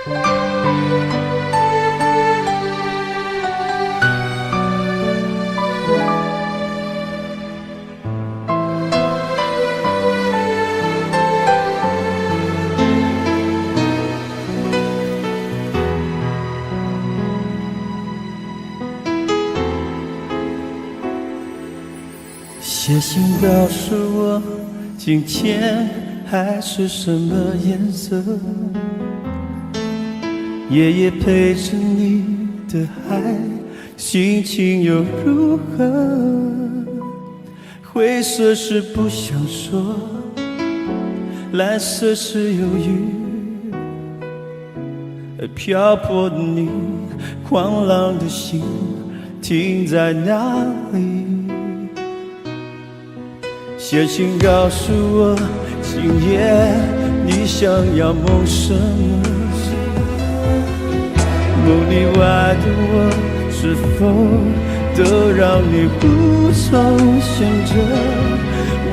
写信告诉我，今天海是什么颜色？夜夜陪着你的海，心情又如何？灰色是不想说，蓝色是忧郁，而漂泊的你，狂浪的心停在哪里？写信告诉我，今夜你想要梦什么？梦里外的我，是否都让你无从选择？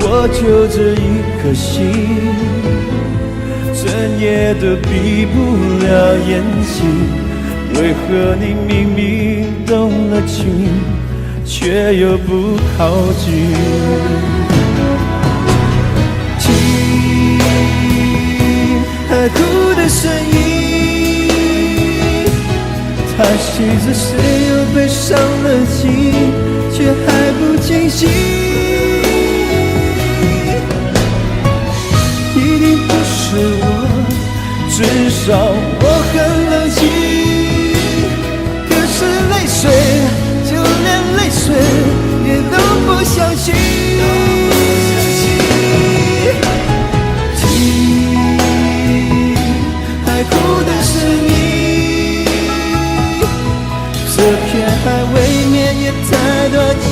我就这一颗心，整夜都闭不了眼睛。为何你明明动了情，却又不靠近？海哭的声音，叹息着谁又被伤了心，却还不清醒。一定不是我，至少我很冷静。可是泪水，就连泪水也都不相信。哭的是你，这片海未免也太多情，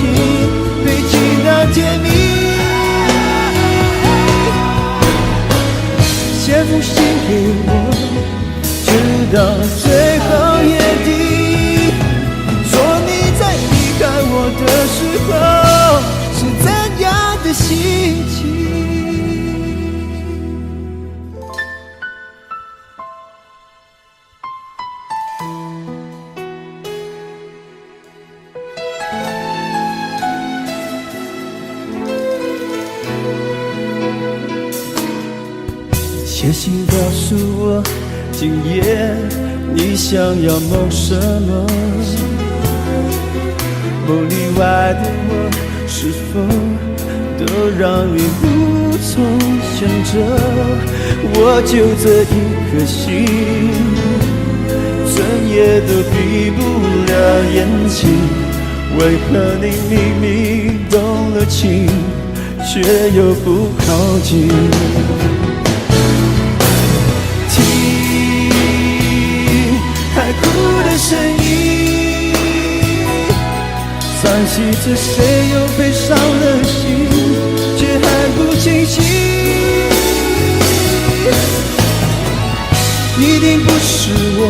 被情到甜蜜。写封信给我，直到最后夜底，说你在离开我的时候是怎样的心情。写信告诉我，今夜你想要梦什么？梦里外的我，是否都让你无从选择？我就这一颗心，整夜都闭不了眼睛。为何你明明动了情，却又不靠近？海哭的声音，叹息着谁又被伤了心，却还不清醒。一定不是我，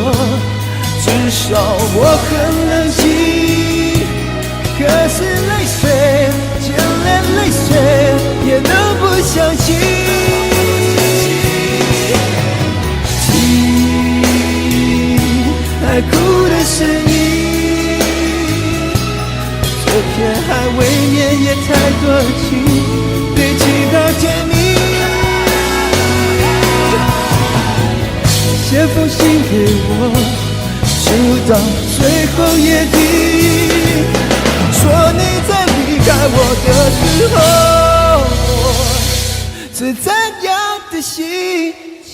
至少我很冷静。可是泪水，就连泪水也都不相信。海哭的声音，这片海未免也太多情，被情到甜蜜。写封信给我，直到最后夜底，说你在离开我的时候是怎样的心情。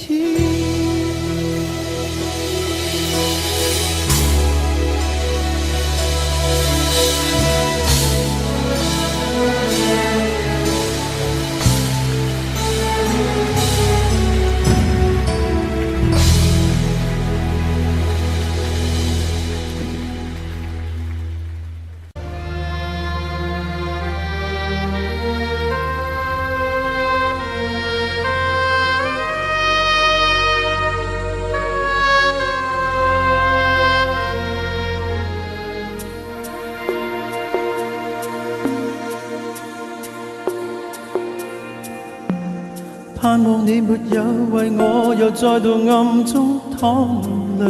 盼望你沒有為我又再度暗中淌淚，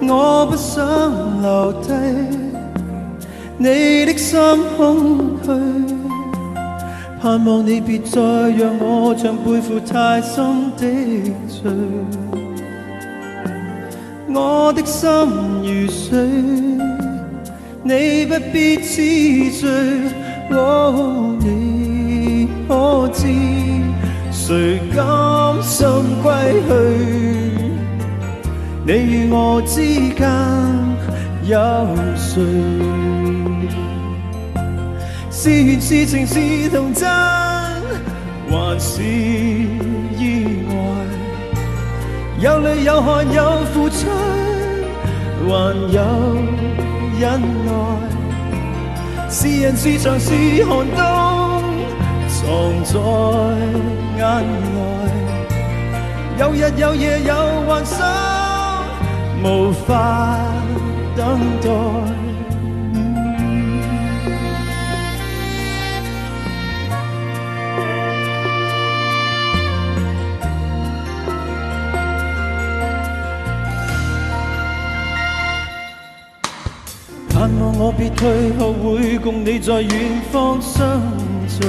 我不想留低你的心空虛，盼望你別再讓我像背負太深的罪，我的心如水，你不必痴醉。哦，你可知誰甘心歸去？你與我之間有誰？是緣是情是童真，還是意外？有淚有汗有付出，還有忍耐。是人是牆是寒冬，藏在眼內。有日有夜有幻想，無法等待。盼望我別退後會共你在遠方相聚，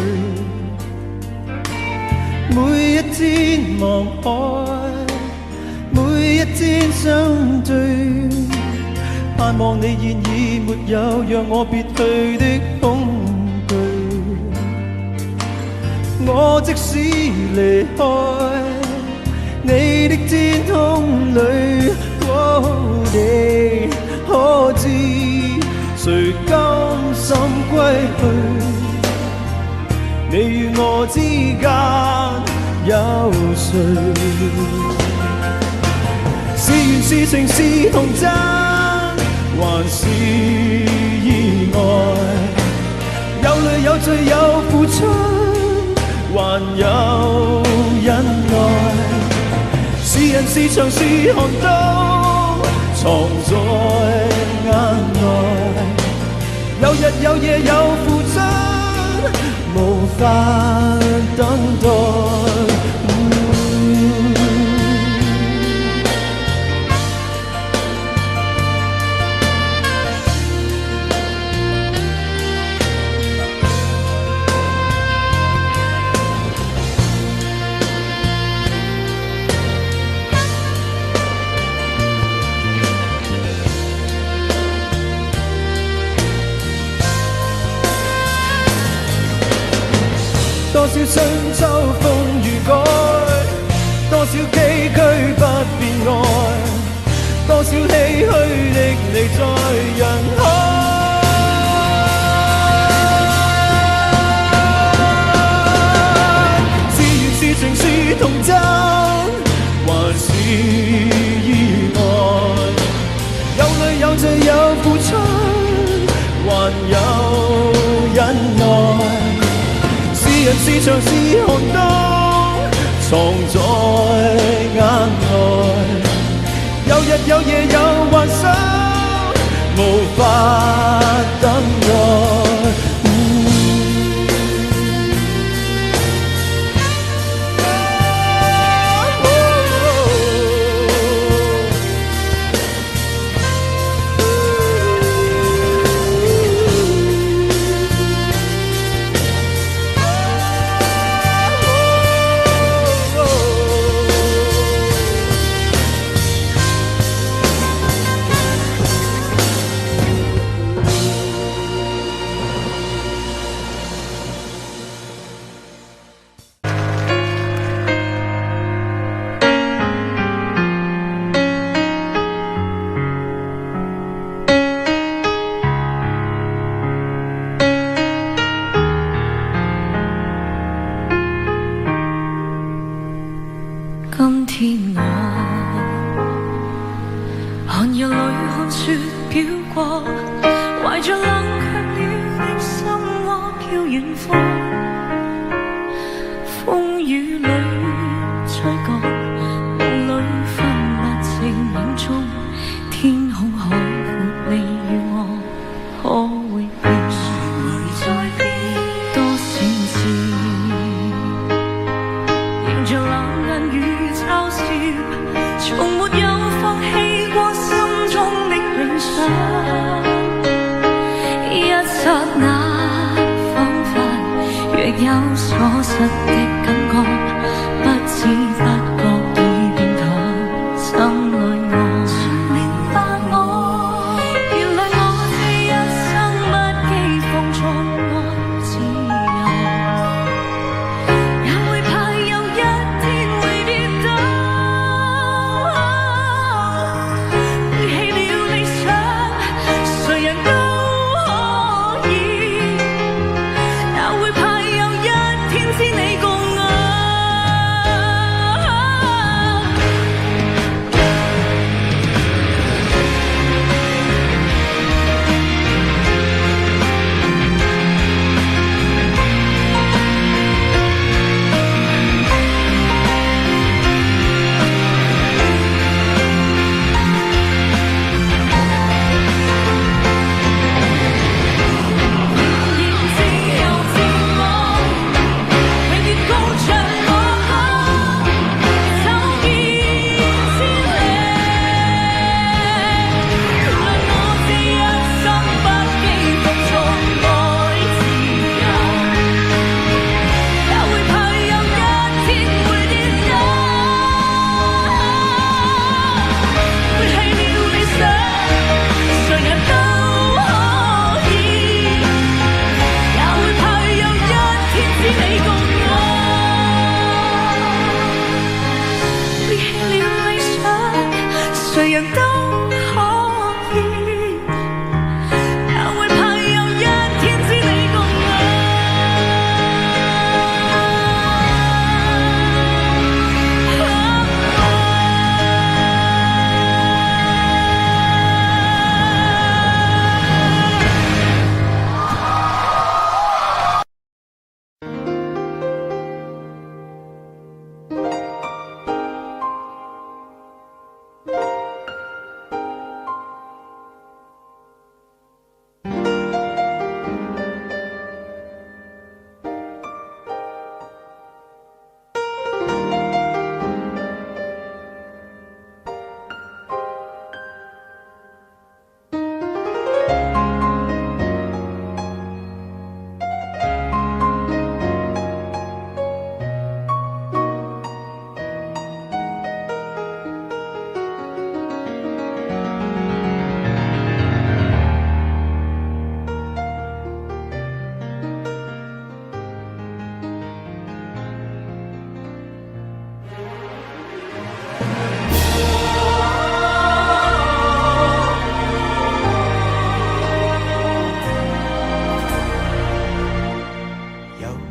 每一天望海，每一天相對。盼望你現已沒有讓我別去的恐懼，我即使離開你的天空裏，你可知誰甘心歸去？你與我之間有誰？是緣是情是童真，還是意外？有淚有罪有付出，還有忍耐。是人是牆是寒冬，藏在眼內。有日有夜有付出，無法等待。多少春秋風雨改，多少崎嶇不變愛，多少唏噓的你在人海。是緣是情是童真，還是意外？有淚有罪有付出，還有忍耐。是人是牆是寒冬，藏在眼內。有日有夜有幻想，無法等待。今天我寒夜裏看雪飄過，懷着冷卻了的心窩飄遠方，風雨裏吹過，夢裏分不清影蹤，天空海闊，你與我可會變？誰會在變？多少次实的感覺，不知不覺已變淡，心裏我全明白我，原來我這一生不羈放縱愛自由，也會怕有一天會跌倒，背棄了理想，誰人都可以，也會怕有一天知你共我。誰人都可以，也會怕有一天知你共我。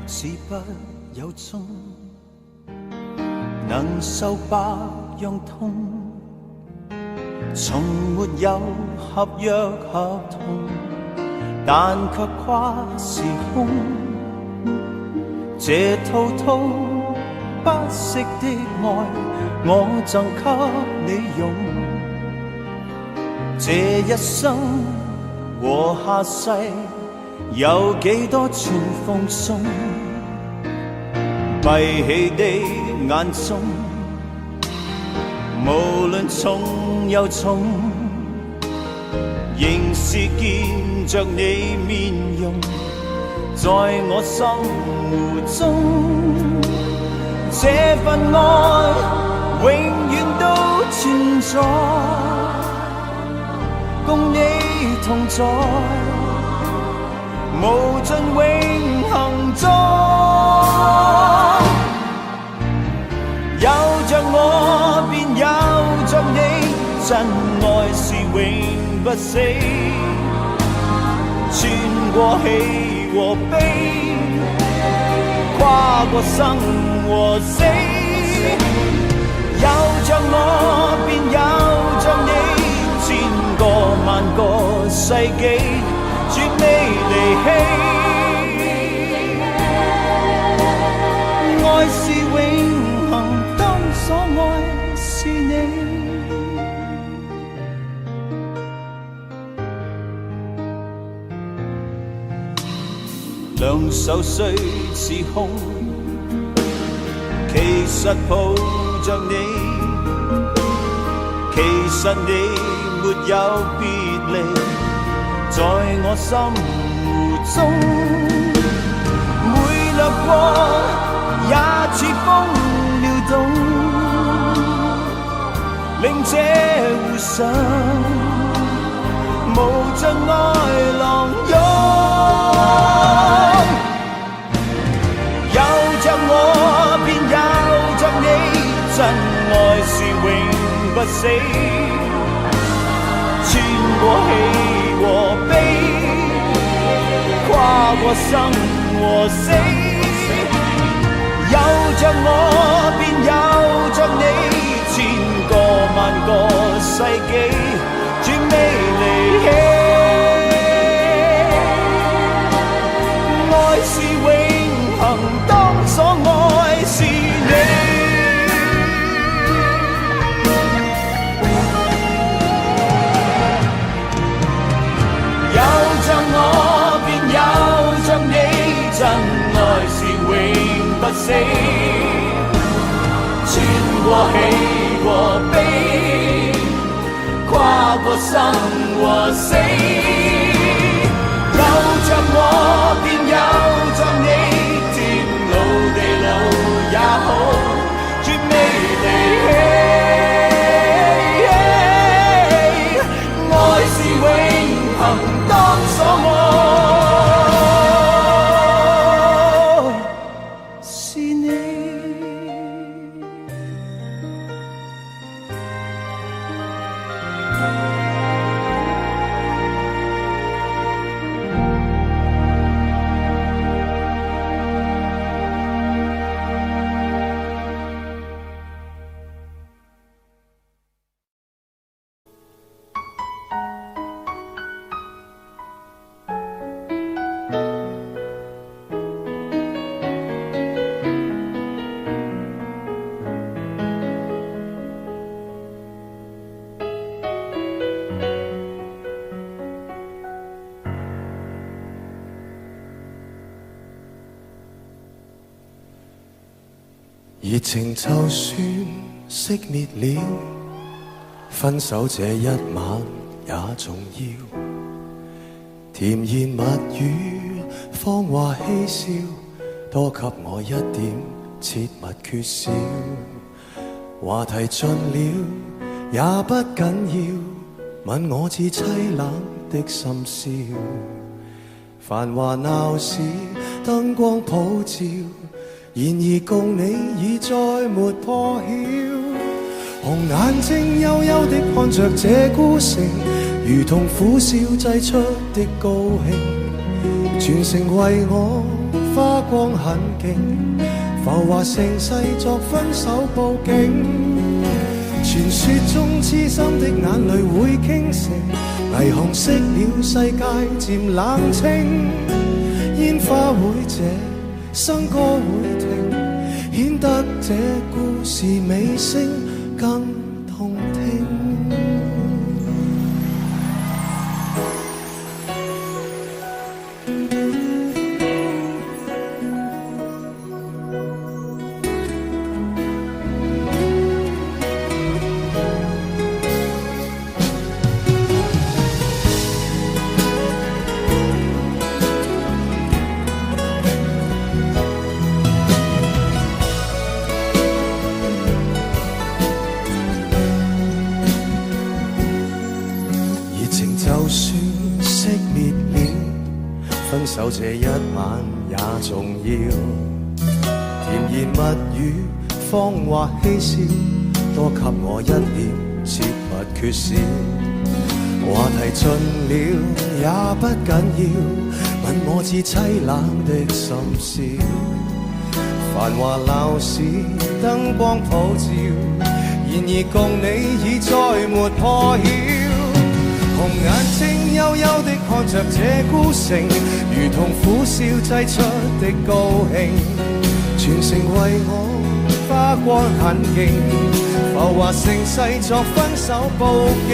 似不有蹤，能受百樣痛，從沒有合約合同，但卻跨時空。這滔滔不息的愛，我贈給你用。這一生和下世，有幾多串奉送？閉起的眼中，無論重又重，仍是見着你面容，在我心湖中，這份愛永遠都存在，共你同在，無盡永恆中。有着我便有着你，真愛是永不死，穿過喜和悲，跨過生和死。有着我便有着你，千個萬個世紀，絕未離棄。愛是永恆，當所愛是你。兩手雖似空，其實抱着你，其實你沒有別離，在我心湖中，每掠過也似風撩動，令這湖上無盡愛浪湧。有着我便有着你，真愛是永不死，穿過喜和悲，跨過生和死。有着我便有着你，千個萬個世紀，絕未離棄。愛是永恆，當所愛是你。有着我便有着你，真愛是永不死，穿過喜和悲，跨過生和死。有着我便有着你，天老地老也好，絕未離棄。愛是永恆，當所愛是你。熱情就算熄滅了，分手這一晚也重要。甜言蜜語，謊話嬉笑，多給我一點切勿缺少。話題盡了也不緊要，吻我至凄冷的深宵。繁華鬧市，燈光普照，然而共你已再沒破曉。紅眼睛幽幽的看着這孤城，如同苦笑製出的高興。全城為我花光很勁，浮華盛世作分手報警。傳說中痴心的眼淚會傾城，霓虹熄了世界漸冷清。煙花會謝，笙歌會停，顯得這故事尾聲更動聽。分手這一晚也重要，甜言蜜語，謊話嬉笑，多給我一點，切勿缺少。話題盡了也不緊要，吻我至凄冷的深宵。繁華鬧市，燈光普照，然而共你已再沒破曉。紅眼睛幽幽的看着這孤城，如同苦笑製出的高興。全城為我花光很勁，浮華盛世作分手報警。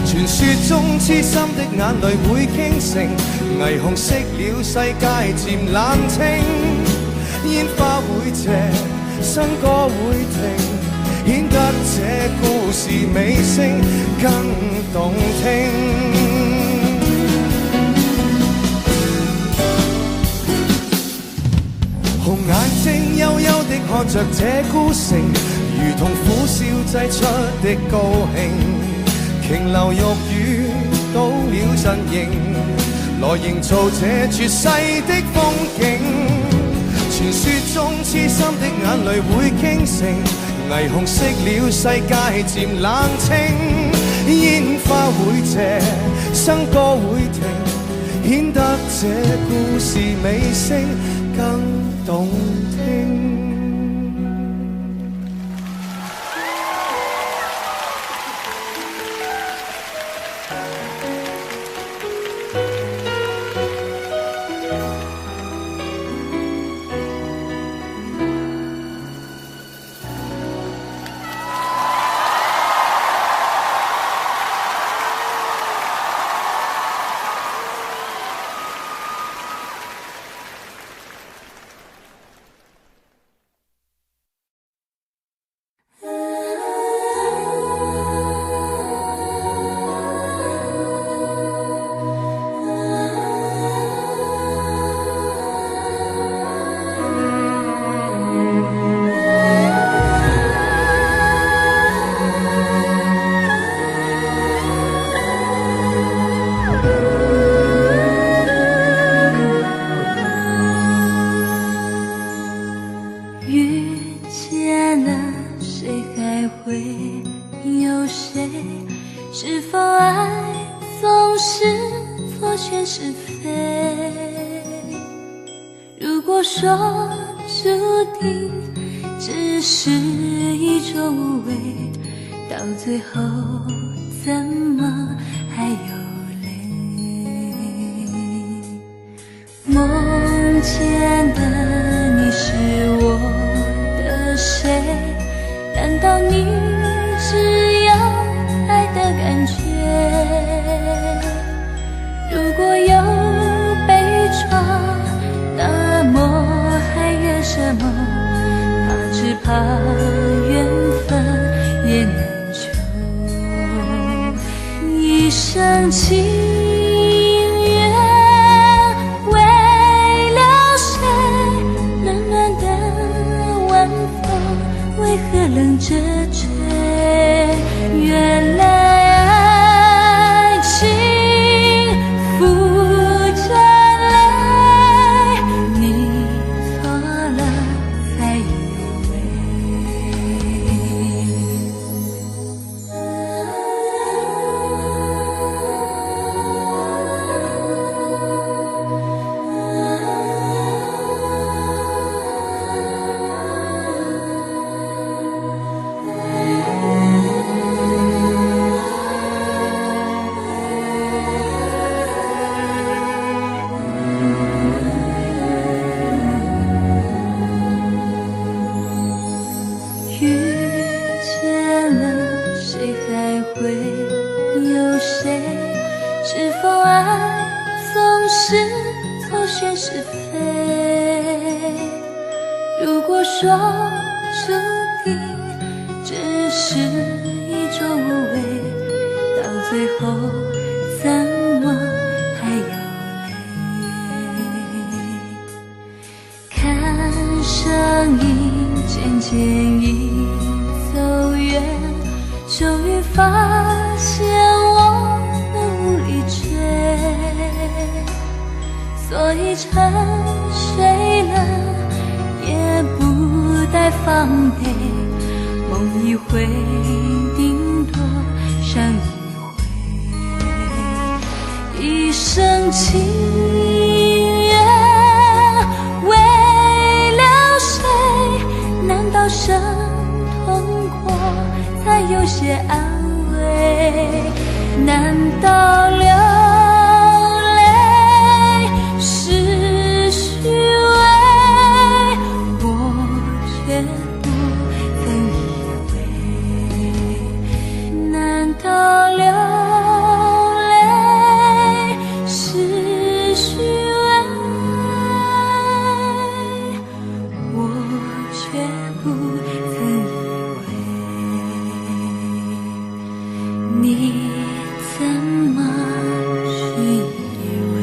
傳說中痴心的眼淚會傾城，霓虹熄了世界漸冷清。煙花會謝，笙歌會停，顯得這故事尾聲更動聽。紅眼睛的看着這孤城，如同苦笑製出的高興，瓊樓玉宇倒了陣營，來營造這絕世的風景。傳說中痴心的眼淚會傾城，霓虹熄了世界漸冷清，煙花會謝，笙歌會停，顯得這故事尾聲更動聽。最后怎么还有泪？梦见的你是我的谁？难道你只有爱的感觉？如果有悲怆，那么还怨什么？只怕缘分也难一生情愿为了谁？暖暖的晚风为何冷着吹？原来爱情付着泪，你错了才以为。说注定只是一种无味，到最后怎么还有泪？看声音渐渐已走远，终于发现我们无力追，所以沉睡了也不带防备，梦一回顶多伤一回，一生情愿为了谁？难道生痛过才有些安慰？难道流泪是虚伪？我却不曾以为。难道流泪是虚伪？我却不曾以为。你怎么去以为？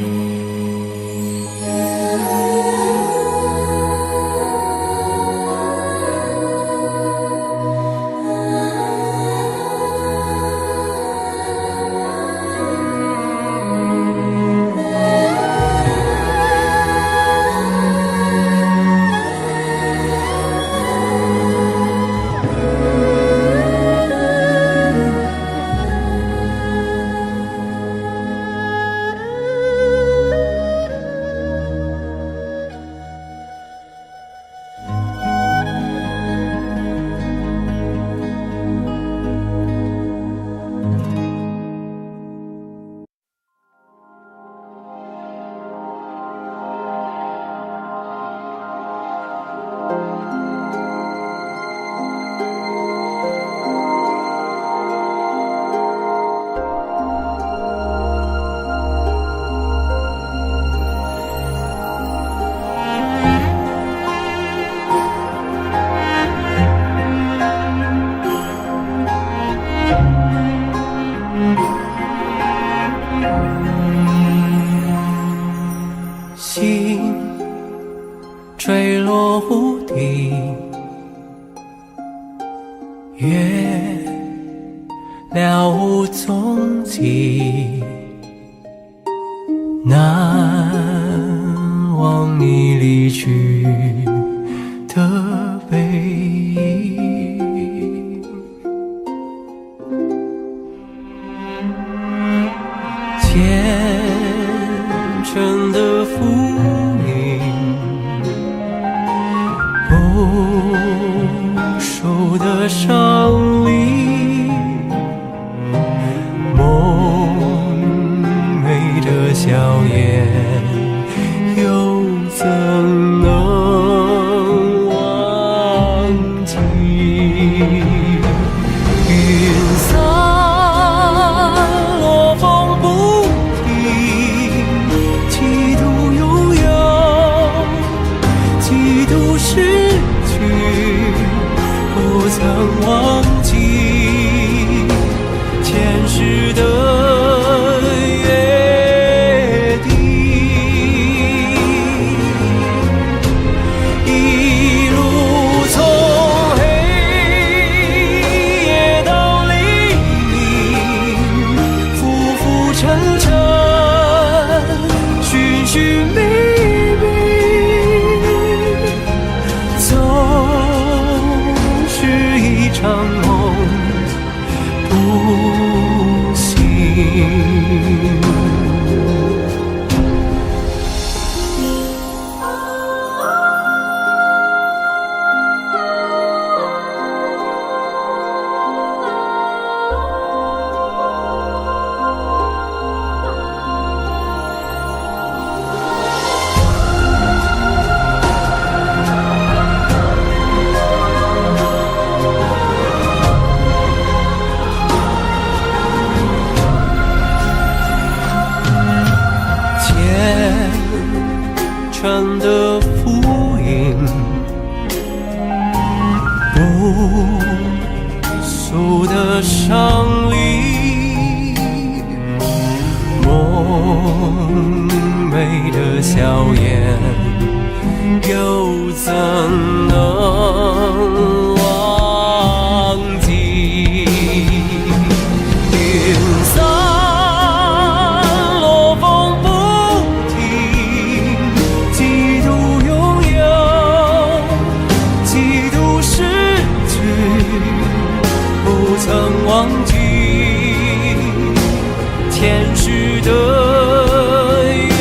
月了无踪迹，难忘你离去的背影。虔诚的福音，不朽的伤离，梦寐的笑颜，又怎能忘记？云散落风不停，几度拥有，几度失去，不曾忘记前世的约定。一路从黑夜到黎明，浮浮沉沉，寻寻觅觅，总是一场梦不醒。虔诚的福音，不俗的伤离，梦寐的笑颜，又怎能忘记？云散落风不停，几度拥有，几度失去，不曾忘记前世的约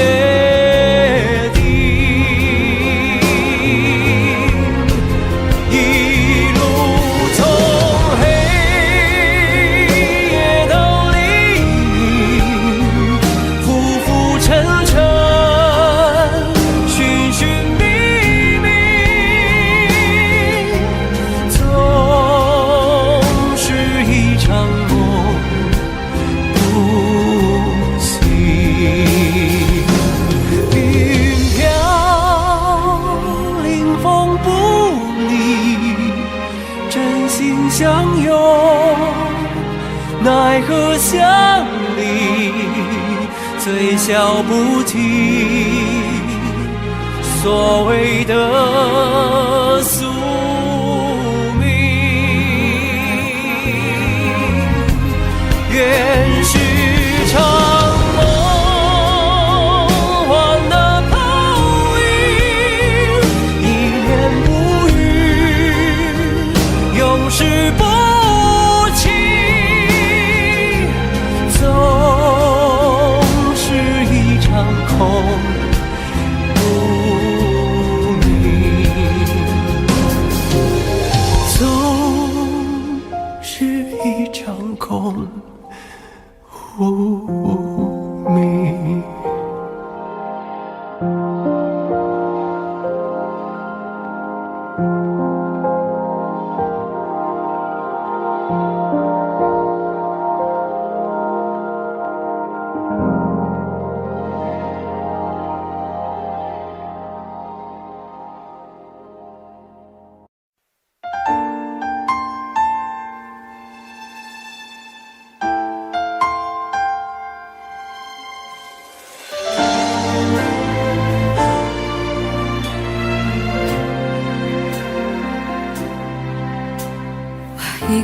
定。一路从黑夜到黎明，浮浮沉沉，寻寻觅觅，总是一场梦不醒。云飘零风不离，真心相拥，奈何相离，最笑不提。所谓的宿命，原是场梦幻的泡影，一念不语，永世不弃，总是一场空不明，总是一场空不明。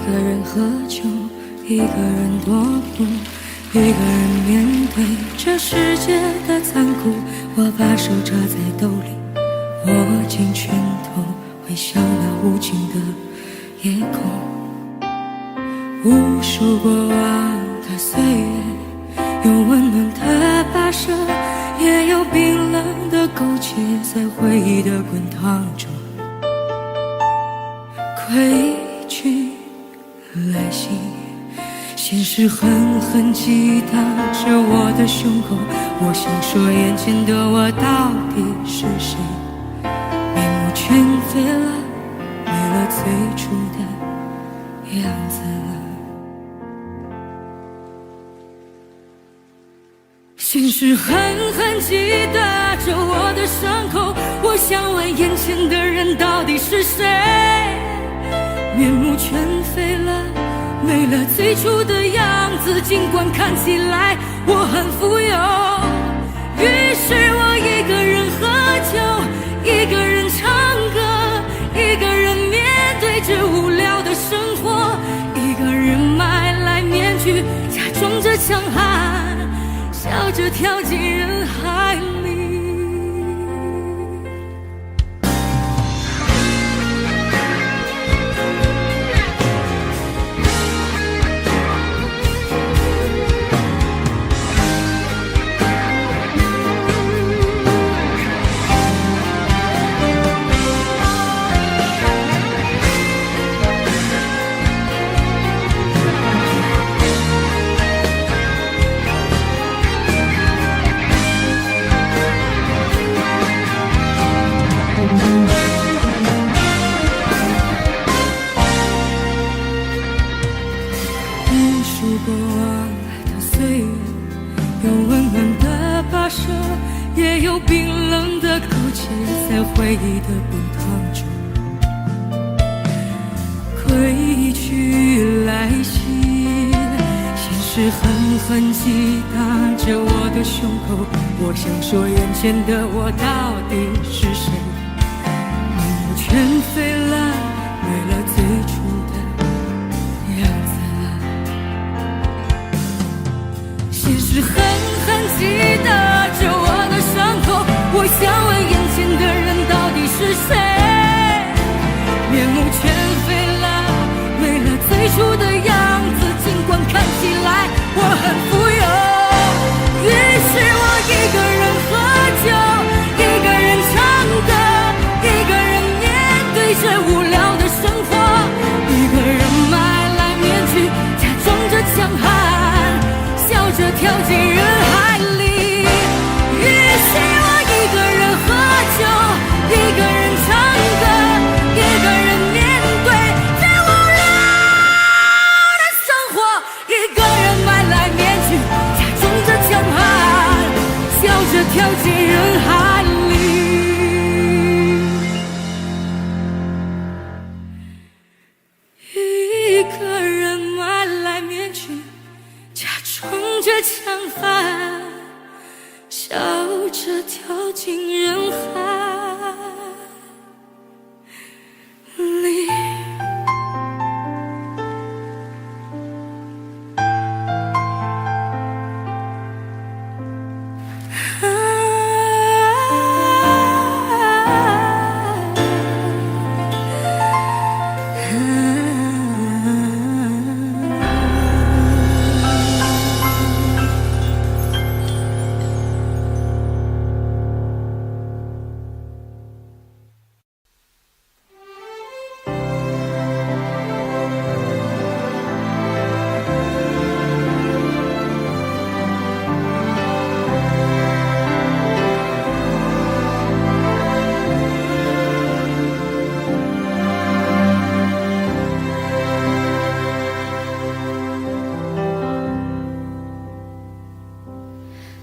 个人喝酒，一个人踱步，一个人面对这世界的残酷。我把手插在兜里，握紧拳头，回想那无尽的夜空。无数过往的岁月，有温暖的跋涉，也有冰冷的勾结，在回忆的滚烫中归去来兮。现实狠狠击打着我的胸口，我想说眼前的我到底是谁？面目全非了，没了最初的样子了。现实狠狠击打着我的伤口，我想问眼前的人到底是谁？面目全非了，没了最初的样子，尽管看起来我很富有。于是我一个人喝酒，一个人唱歌，一个人面对着无聊的生活，一个人买来面具，假装着强悍，笑着跳进人海里。过往的岁月，有温暖的跋涉，也有冰冷的勾结，在回忆的滚烫中归去来兮。现实狠狠击打着我的胸口，我想说眼前的我到底是谁？面目全非了，没了最初的样子。现实狠狠击打着我的伤口，我想问眼前的人到底是谁？面目全非了，没了最初的样子，尽管看起来我很富有。于是我一个人喝酒，一个人唱歌，一个人面对着无聊的生活，一个人买来面具，假装着强悍，笑着跳进人海里。于是我一个人喝酒，一个人唱歌，一个人面对最无聊的生活，一个人买来面具，假装着强悍，笑着跳进人海里。一个人买来面具，假装着强悍，笑着跳进人海里。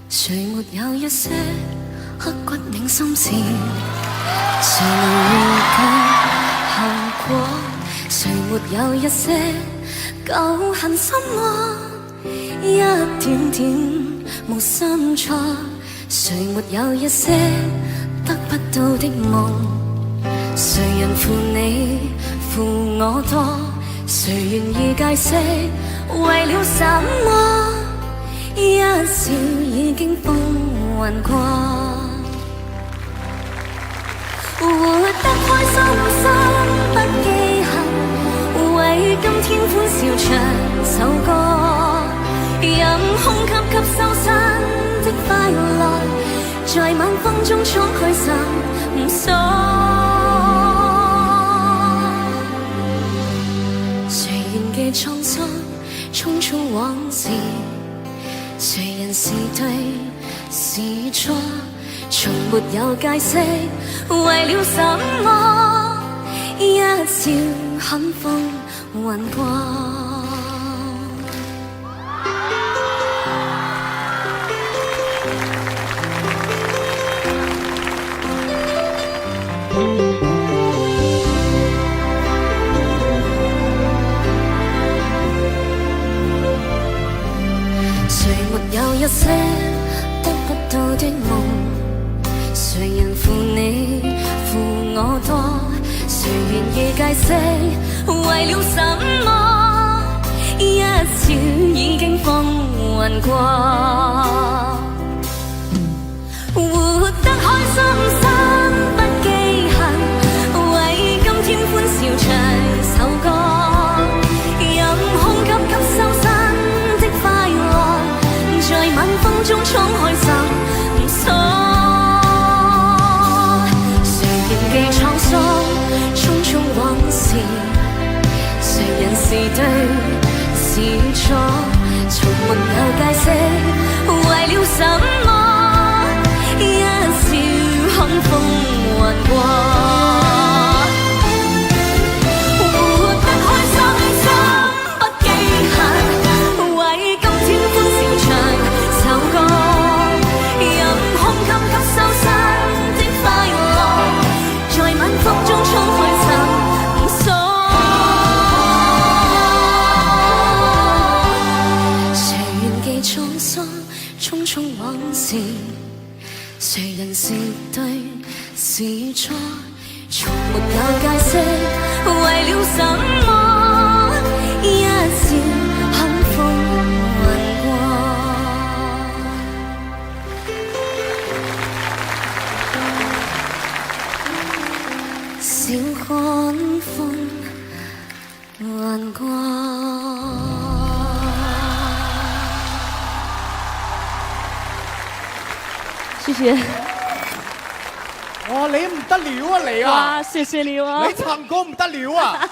谁没有一些刻骨铭心事？谁能预计後果？誰沒有一些舊恨心愛，一點點無心錯？誰沒有一些得不到的夢？誰人負你負我多？谁愿意解释为了什么？一笑已经风云过，活得开心心不记恨，为今天欢笑唱首歌，任空吸吸收新的快乐，在晚风中敞开心锁。谁愿记沧桑，匆匆往事？谁人是对是错？从没有解释为了什么？一笑很风云过。谁没有一些得不到的梦？谁人负你负我多？谁愿意解释为了什么？一笑已经风云过，活得开心心不记恨，为今天欢笑唱首歌，任空吸吸收新的快乐，在晚风中敞开心锁。谁愿记沧桑，匆匆往事？谁人是对是错？从没有解释为了什么？一笑很风云过。活得开心心不记恨，为今天欢笑唱首歌，任空吸吸收新的快乐，在晚风中敞开心锁。谁愿记沧桑，匆匆往事？谁人是对是错？从没有解释为了什么？一笑很风云过。笑看风云过。谢谢。哇，你唔得了啊你啊！哇，谢谢你哦。你唱歌唔得了啊！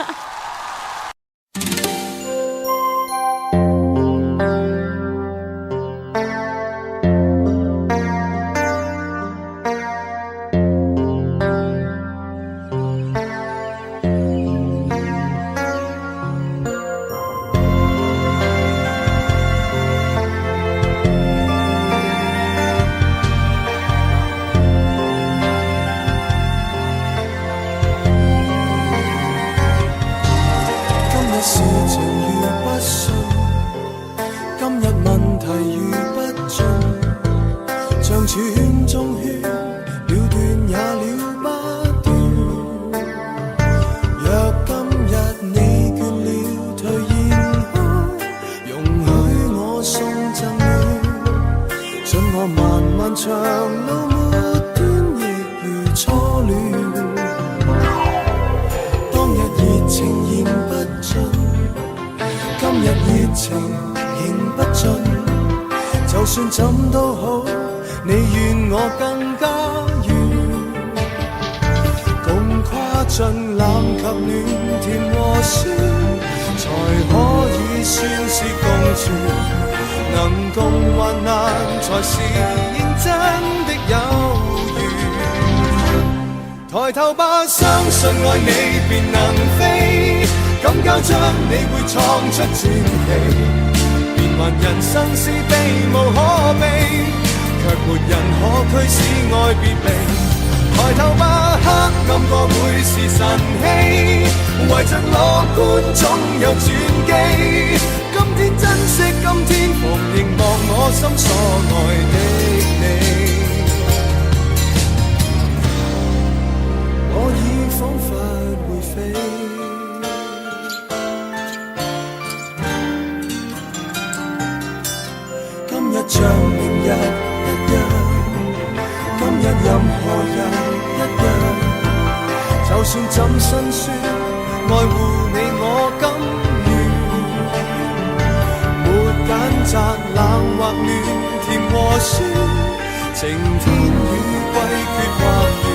事情如不順，今日問題如不盡，像串中圈，了斷也了不斷。若今日你倦了，退現開，容許我送贈暖，盡我漫漫長路末端，亦如初戀。當日熱情言不盡，今日熱情仍不盡，就算怎都好，你願我更加遠，共跨盡冷及暖甜和酸，才可以算是共存，能共患難才是認真的有緣。抬頭吧，相信愛你便能飛，感交將你會創出傳奇，變幻人生是避無可避，卻沒人可驅使愛別離。抬頭吧，黑暗過會是晨曦，為着樂觀總有轉機。今天珍惜，今天逢凝望我心所愛的你，我已彷彿會飛。算怎辛酸，愛護你我甘願。沒揀擇冷或暖，甜和酸，晴天雨季缺或圓，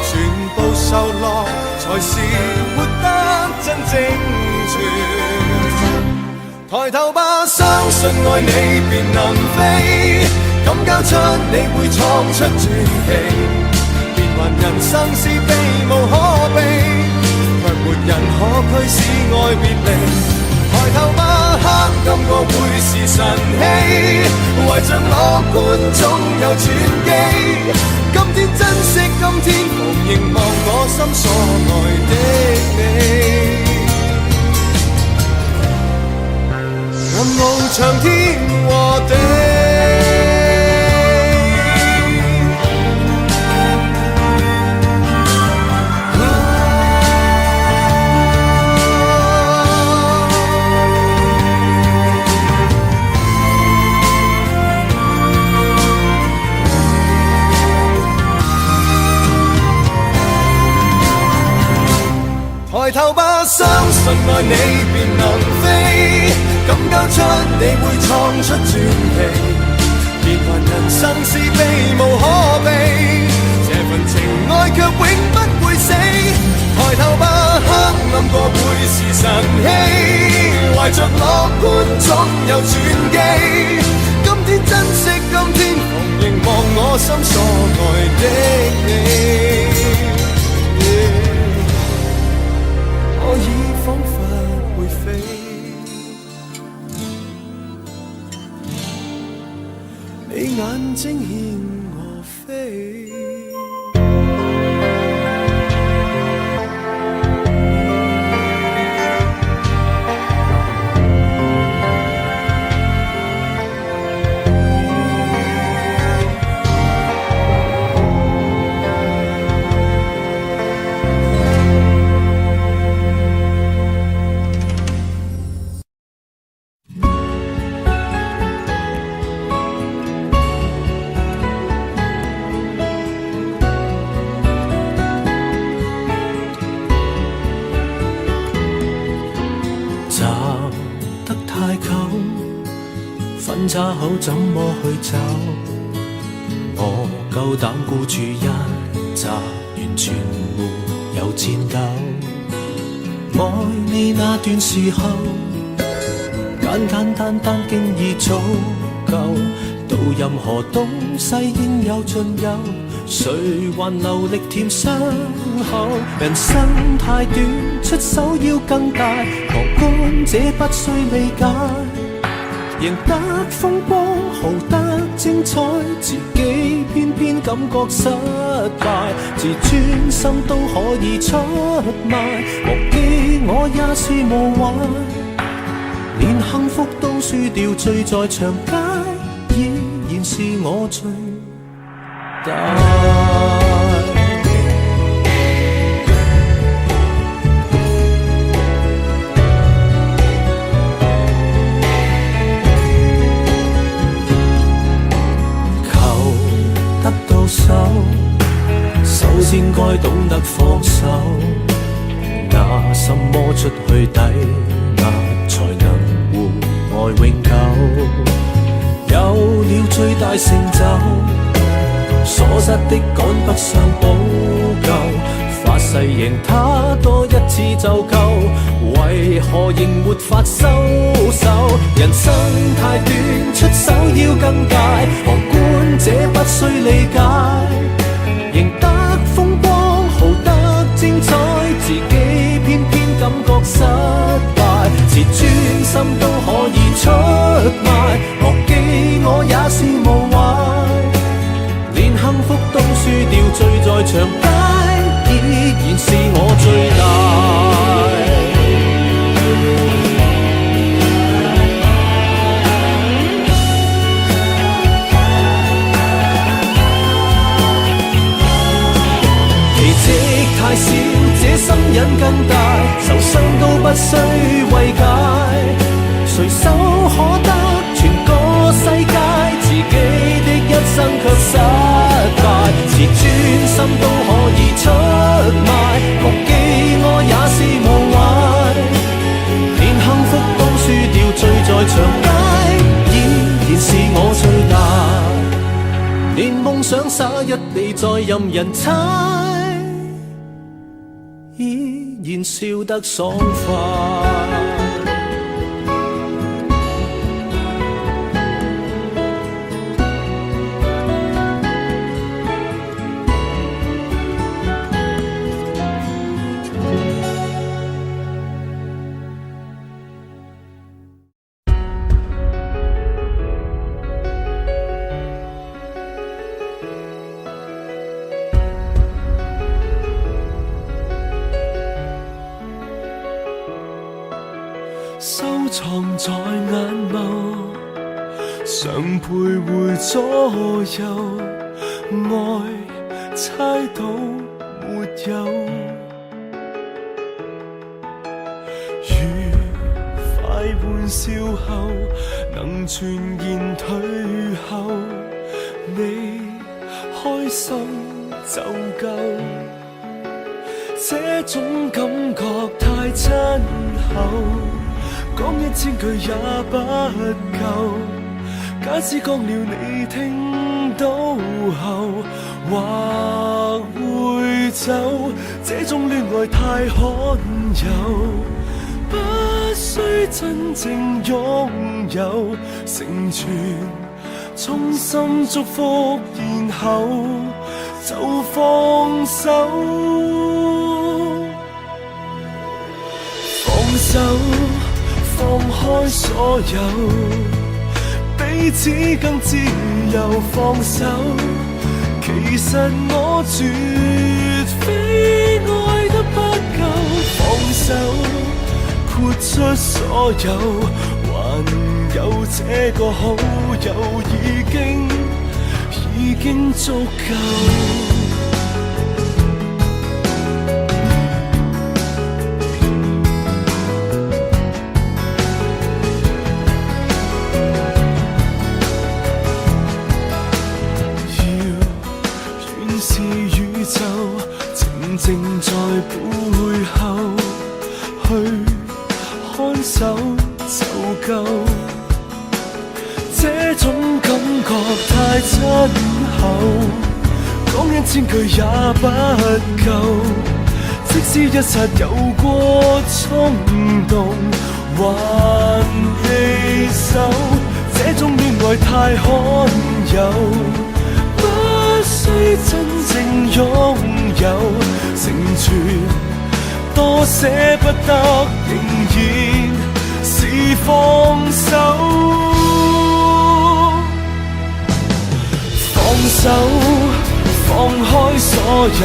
全部受落才是活得真正全。抬頭吧，相信愛你便能飛，敢交出你會創出傳奇。變幻人生是避無可避，卻沒人可驅使愛別離。抬頭吧，黑暗過會是晨曦，懷着樂觀總有轉機。今天珍惜，今天無凝望我心所愛的你。任路長天和地，抬頭吧，相信愛你便能飛，敢交出你會創出傳奇。變幻人生是避無可避，這份情愛卻永不會死。抬頭吧，黑暗過會是晨曦，懷着樂觀總有轉機。今天珍惜，今天逢凝望我心所愛的你。我已彷彿會飛，你眼睛牽我飛。分岔口怎麼去找？我夠膽孤注一擲，完全沒有戰鬥。愛你那段時候，簡簡單單經已足夠。到任何東西應有盡有，誰還留力舔傷口？人生太短，出手要更大，旁觀者不需理解。贏得風光，豪得精彩，自己偏偏感覺失敗，自尊心都可以出賣，忘記我也是無壞，連幸福都輸掉，醉在長街，依然是我最大。首先該懂得放手，拿什麼出去抵押才能換愛永久？有了最大成就，所失的趕不上補救，發誓贏他多一次就夠，為何仍沒法收手？人生太短，出手要更大，旁觀者不需理解，贏得風光，豪得精彩，自己偏偏感覺失敗，自尊心都可以出賣，忘記我也是無壞，連幸福都輸掉，醉在長街，依然是我最大。太少，這心癮更大，受傷都不需慰解，隨手可得全個世界，自己的一生卻失敗，自尊心都可以出賣，忘一地再任人猜，依然笑得爽快。收藏在眼眸，常徘徊左右，愛猜到沒有？愉快玩笑後，能全然退後，你開心就夠。這種感覺太親厚，講1000句也不夠，假使講了你聽到後，或會走。這種戀愛太罕有，不需真正擁有，成全，衷心祝福，然後就放手。放手，放開所有，彼此更自由。放手，其實我絕非愛得不夠。放手，豁出所有，還有這個好友已經足夠。正在背後去看守就夠，這種感覺太親厚，講1000句也不夠。即使一剎有過衝動，還棄守，這種戀愛太罕有，不需真正擁有，成全多捨不得，仍然是放手。放手，放開所有，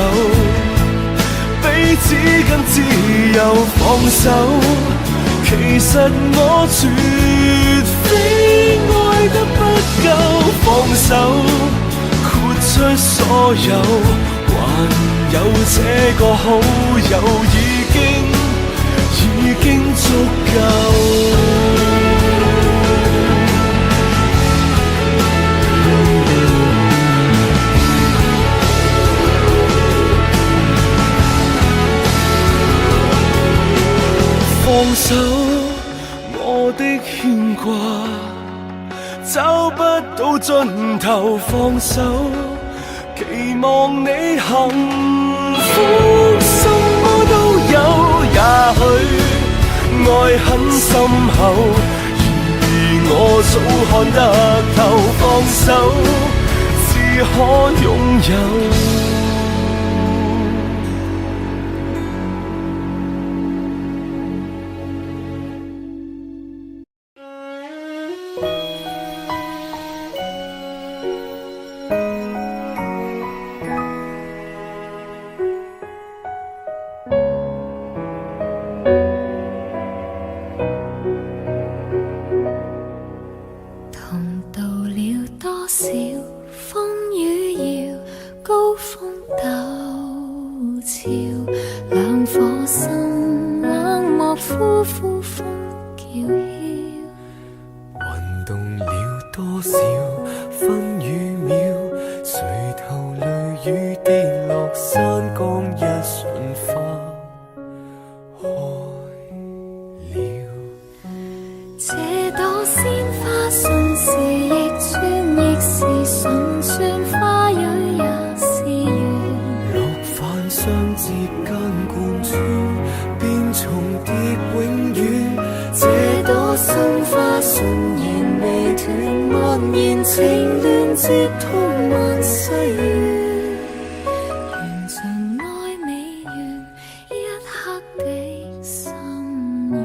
彼此更自由。放手，其實我絕非愛得不夠。放手，豁出所有，還有這個好友已經足夠。放手，我的牽掛找不到盡頭。放手，期望你幸福，什麼都有。也許愛很深厚，然而我早看得透。放手，只可擁有。順時亦轉，亦是順轉，花蕊也順然未斷，蔓延情亂接通萬世緣，緣盡愛未完，一刻的心願。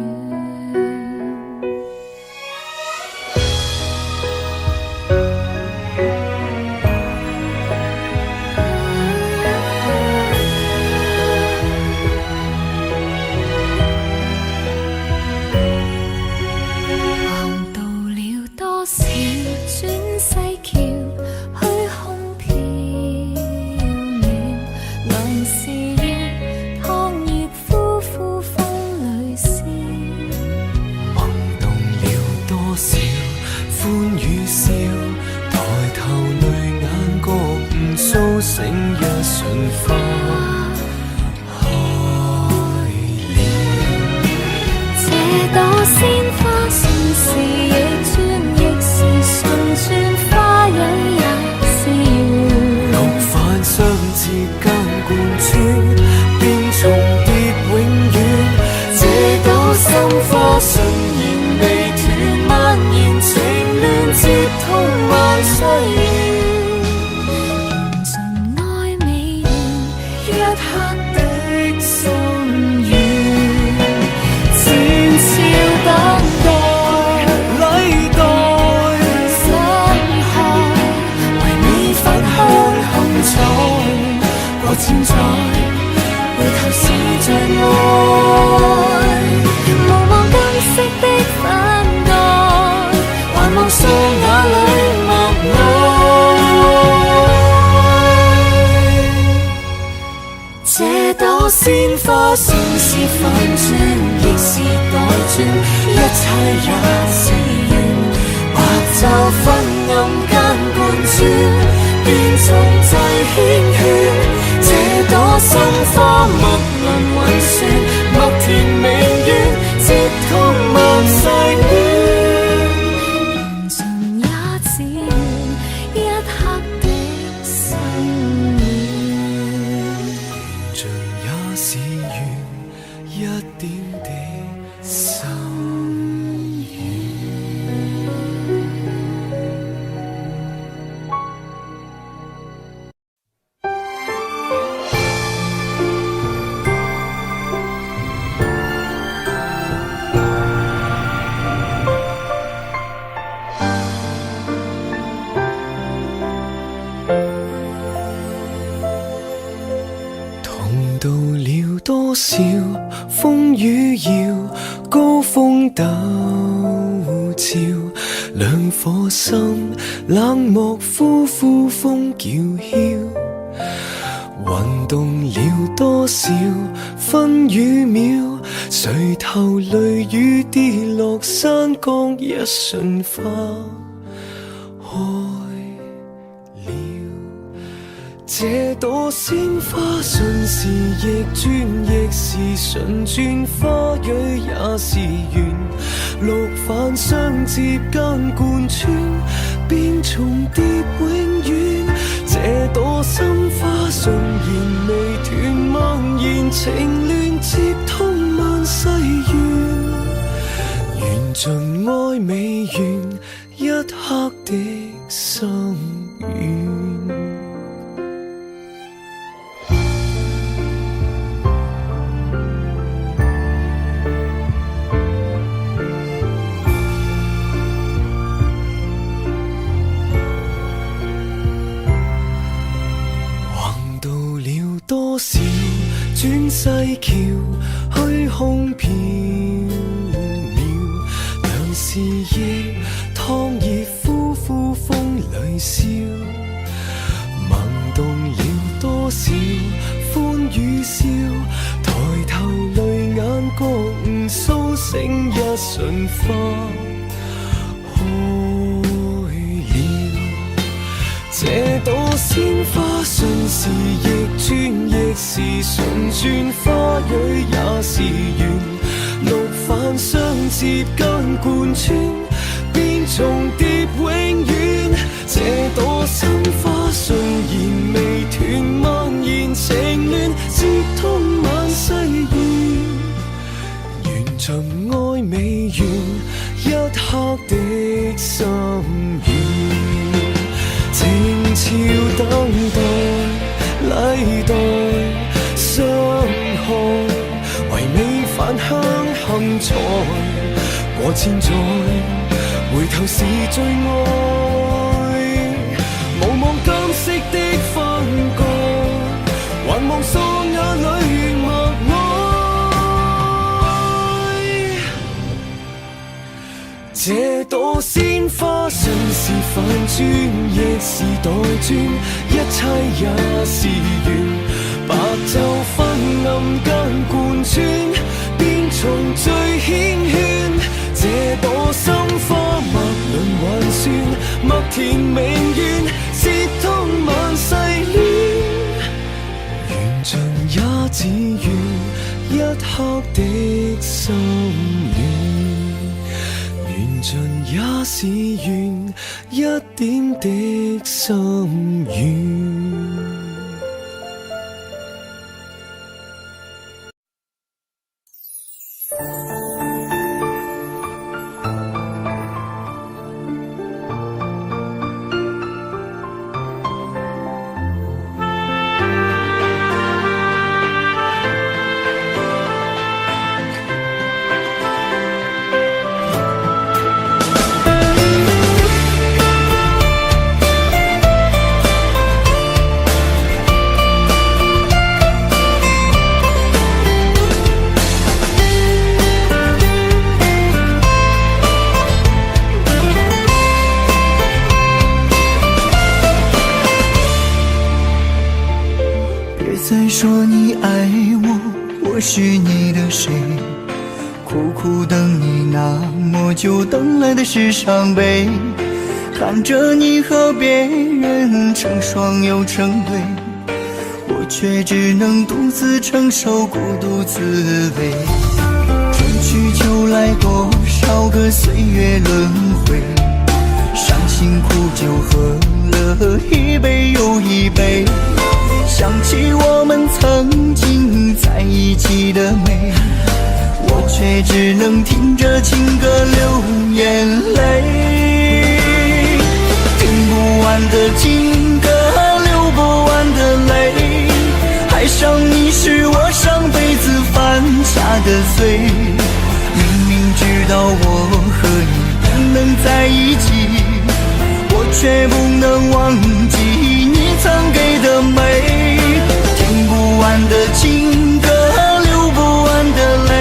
醒一瞬花開了，這朵鮮花順時亦轉，亦是順轉花蕊也是緣。六瓣相接間貫穿，便重疊永遠。這朵心花順然未斷，蔓延情亂接通萬世緣。千載回頭是障礙，無望今昔的反愛，還望雙眼裏默愛。這朵鮮花順是反轉，亦是倒轉，一切也是緣，白晝昏暗間貫穿，便重際牽圈。這朵心花默輪雲旋，默填明願，接通萬世緣，緣盡也只緣一刻的心願，盡也是緣一點的心願。多少風雨搖，高峰陡峭，兩顆心冷漠呼呼風叫囂，運動了多少分與秒，誰頭淚雨跌落山崗，一瞬花開。這朵鮮花順時亦轉，亦是順轉，花蕊也是緣，六瓣相接間貫穿，便重疊永遠。這朵心花順然未斷，蔓延情亂接通萬世緣，緣盡愛未完，一刻的心願。多少轉世橋，虛空縹緲，兩時亦燙熱呼呼風裏笑，萌動了多少歡與笑，抬頭淚眼覺悟蘇醒一瞬花這朵鮮花順時亦轉，亦是順轉，花蕊也是緣，六瓣相接間貫穿，便重疊永遠。這朵心花順然未斷，蔓延情亂，接通萬世緣，緣盡愛未完，一刻的心願，情潮等待禮待傷害，為你返鄉幸財過千載，回頭是最愛，無望今昔的分割，還望雙眼裏默哀。這朵鮮花信是反轉，亦是代轉，一切也是緣。白晝昏暗間貫穿，邊重最繾綣。這朵心花脈輪環旋，默填明願，接通萬世戀。緣盡也只願一刻的心願，緣盡也是願一點的心願。再说你爱我，我是你的谁？苦苦等你那么久，等来的是伤悲。看着你和别人成双又成对，我却只能独自承受孤独滋味。春去秋来，多少个岁月轮回，伤心苦酒喝了一杯又一杯，想起我们曾经在一起的美，我却只能听着情歌流眼泪。听不完的情歌，流不完的泪，爱上你是我上辈子犯下的罪。明明知道我和你不能在一起，我却不能忘记你曾给的美。听不完的情歌，流不完的泪，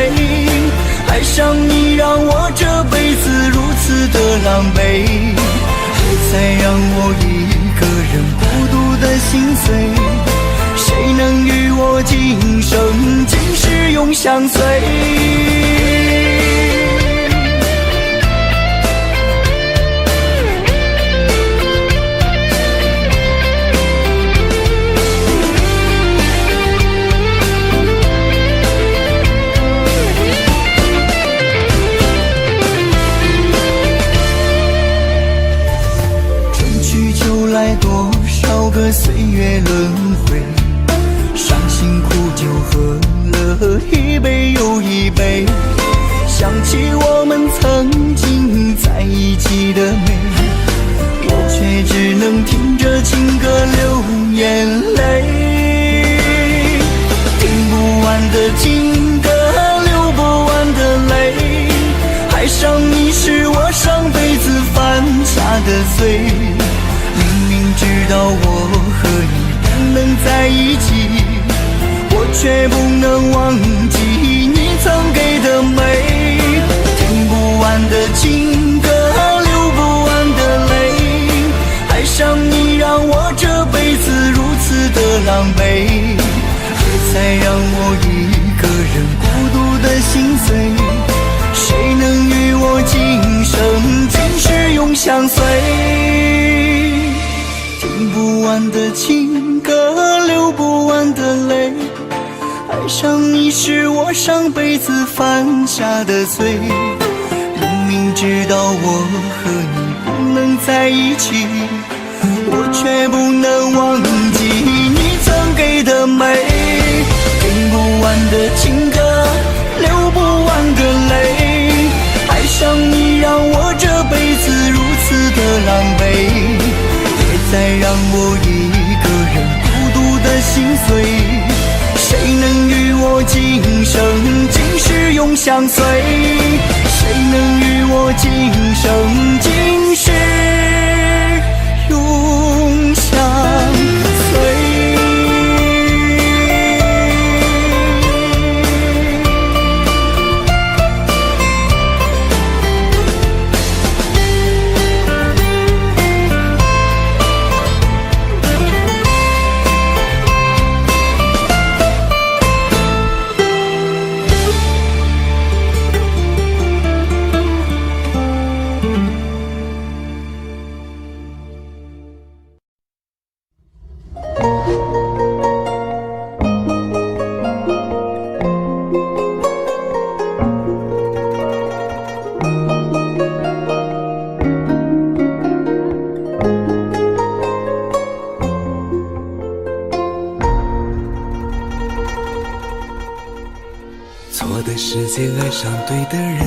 爱上你让我这辈子如此的狼狈，别再让我一个人孤独的心碎。谁能与我今生今世永相随？多少个岁月轮回，伤心苦酒喝了一杯又一杯，想起我们曾经在一起的美，我却只能听着情歌流眼泪。听不完的情歌，流不完的泪，爱上你是我上辈子犯下的罪。知道我和你不能在一起，我却不能忘记你曾给的美。听不完的情歌，流不完的泪，爱上你让我这辈子如此的狼狈，别再让我一个人孤独的心碎。谁能与我今生今世永相随？听不完的情歌，流不完的泪，爱上你是我上辈子犯下的罪。明明知道我和你不能在一起，我却不能忘记你曾给的美。听不完的情歌，流不完的泪，爱上你让我我一个人孤独的心碎。谁能与我今生今世永相随？谁能与我今生今世永相随？错的时间爱上对的人，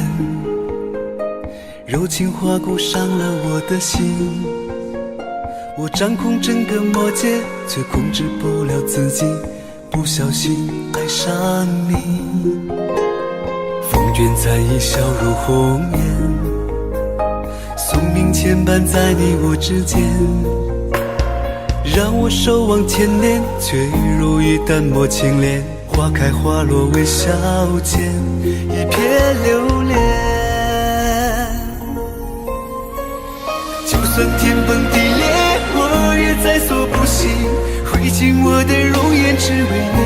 柔情划过伤了我的心。我掌控整个魔界，却控制不了自己，不小心爱上你。风卷残影笑如红颜，宿命牵绊在你我之间，让我守望千年，却一如一淡漠清莲。花开花落微笑间，一瞥流连。就算天崩地裂，我也在所不惜，挥尽我的容颜只为你。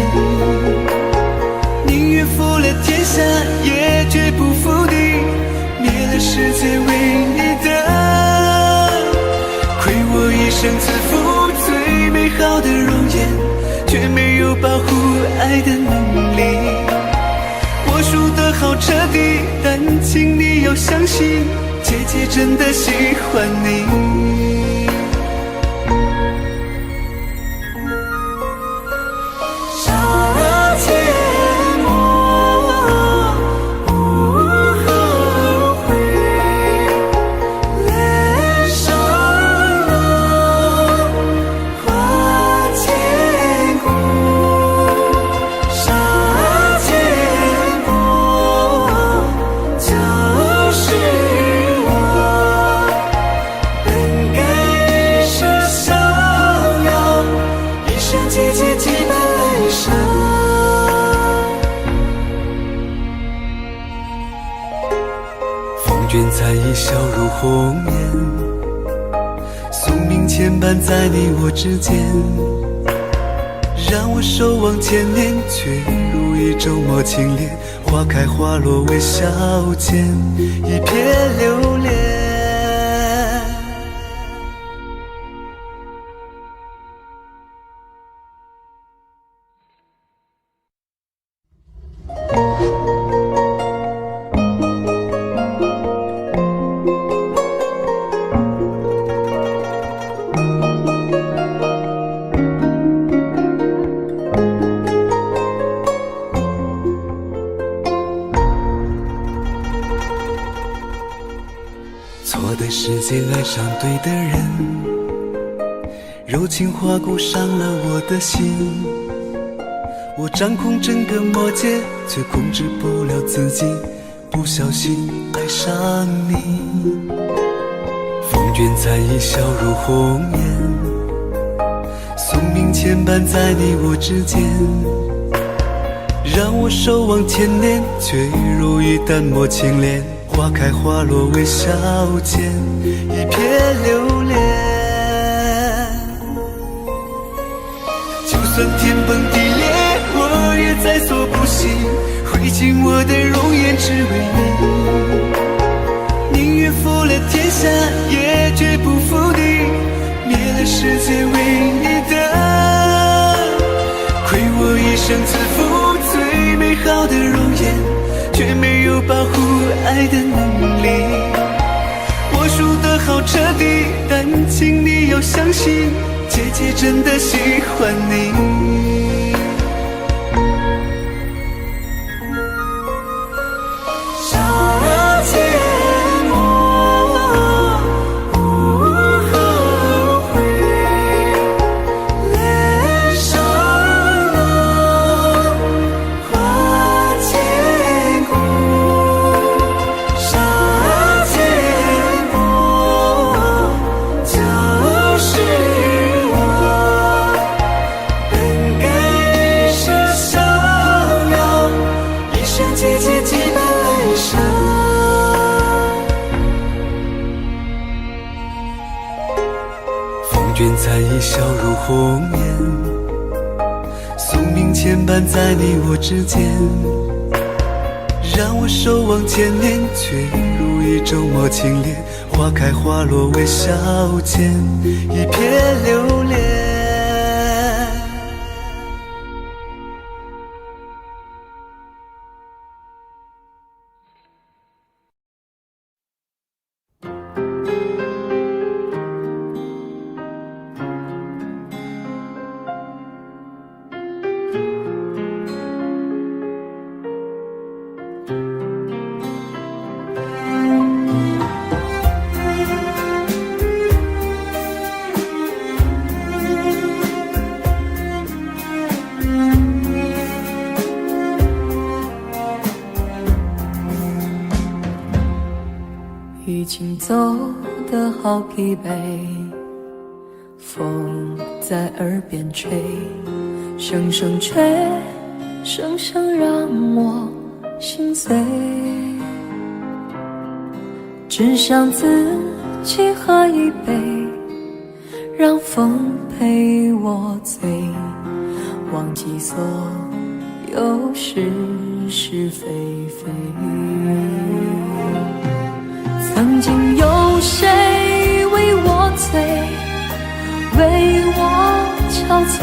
宁愿负了天下，也绝不负你。灭了世界为你的，亏我一生自负最美好的容颜。却没有保护爱的能力，我输得好彻底，但请你要相信，姐姐真的喜欢你。卷残影笑如红颜，宿命牵绊在你我之间，让我守望千年，却如一周末清莲。花开花落微笑间，一瞥流连。错的时间爱上对的人，柔情划过伤了我的心。我掌控整个魔界，却控制不了自己，不小心爱上你。风卷残影笑如红颜，宿命牵绊在你我之间，让我守望千年，却一如一淡漠清莲。花开花落微笑间，一瞥流连。就算天崩地裂，我也在所不惜，挥尽我的容颜只为你。宁愿负了天下，也绝不负你。灭了世界为你的，亏我一生自负最美好的容颜。却没有保护爱的能力，我输得好彻底，但请你要相信，姐姐真的喜欢你。便残已消入红颜。宿命牵绊在你我之间，让我守望千年，却如一周末清莲，花开花落微笑间，一片留恋。已经走得好疲惫，风在耳边吹，声声吹，声声让我心碎。只想自己喝一杯，让风陪我醉，忘记所有是是非非。曾经有谁为我醉，为我憔悴，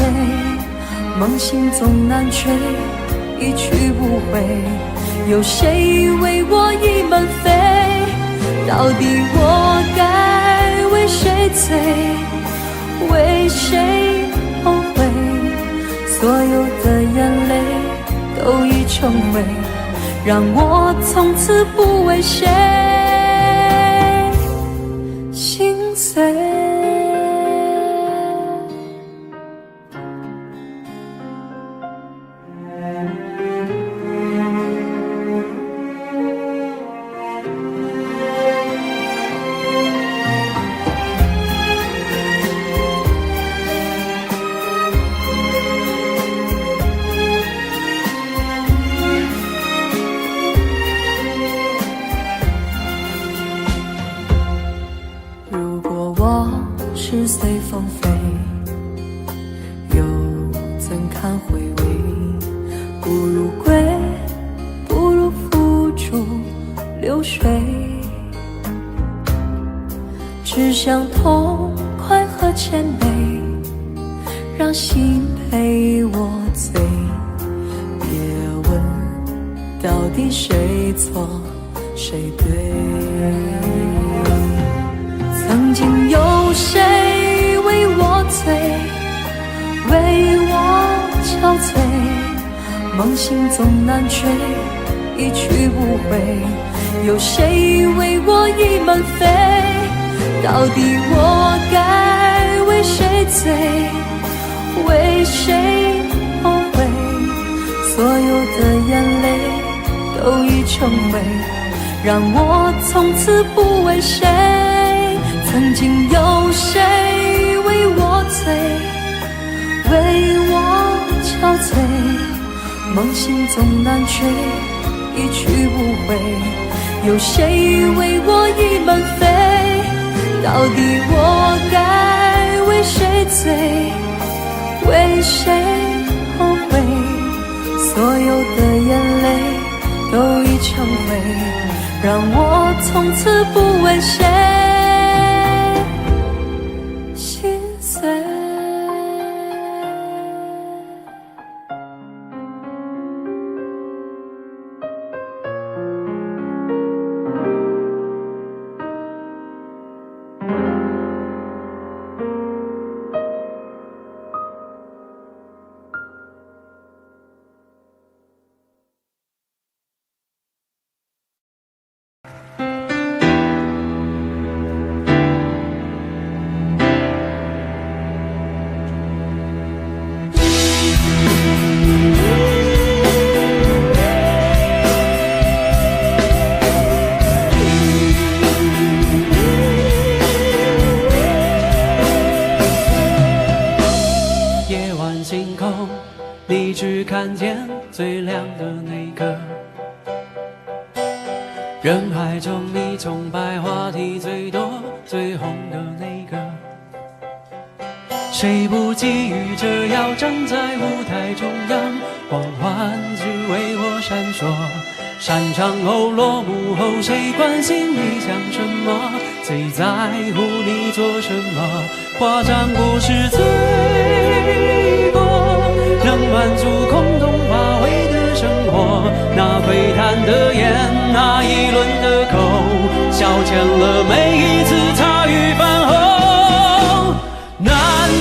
梦醒总难睡，一去不回。有谁为我倚门飞？到底我该为谁醉，为谁后悔？所有的眼泪都已成灰，让我从此不为谁心碎。是随风飞，又怎堪回味？不如归，不如付诸流水。只想痛快和谦卑，让心陪我醉。别问到底谁错谁对。曾经有谁为我醉，为我憔悴，梦醒总难睡，一去不回。有谁为我倚门飞？到底我该为谁醉，为谁后悔？所有的眼泪都已成灰，让我从此不为谁。曾经有谁为我醉，为我憔悴，梦醒总难睡，一去不回。有谁为我倚门飞？到底我该为谁醉，为谁后悔？所有的眼泪都已成灰，让我从此不为谁你只看见最亮的那个，人海中你崇拜话题最多最红的那个，谁不觊觎着要站在舞台中央，光环只为我闪烁。散场后落幕后，谁关心你想什么？谁在乎你做什么？夸张故事最多，能满足空洞乏味的生活。那窥探的眼，那议论的口，消遣了每一次茶余饭后。难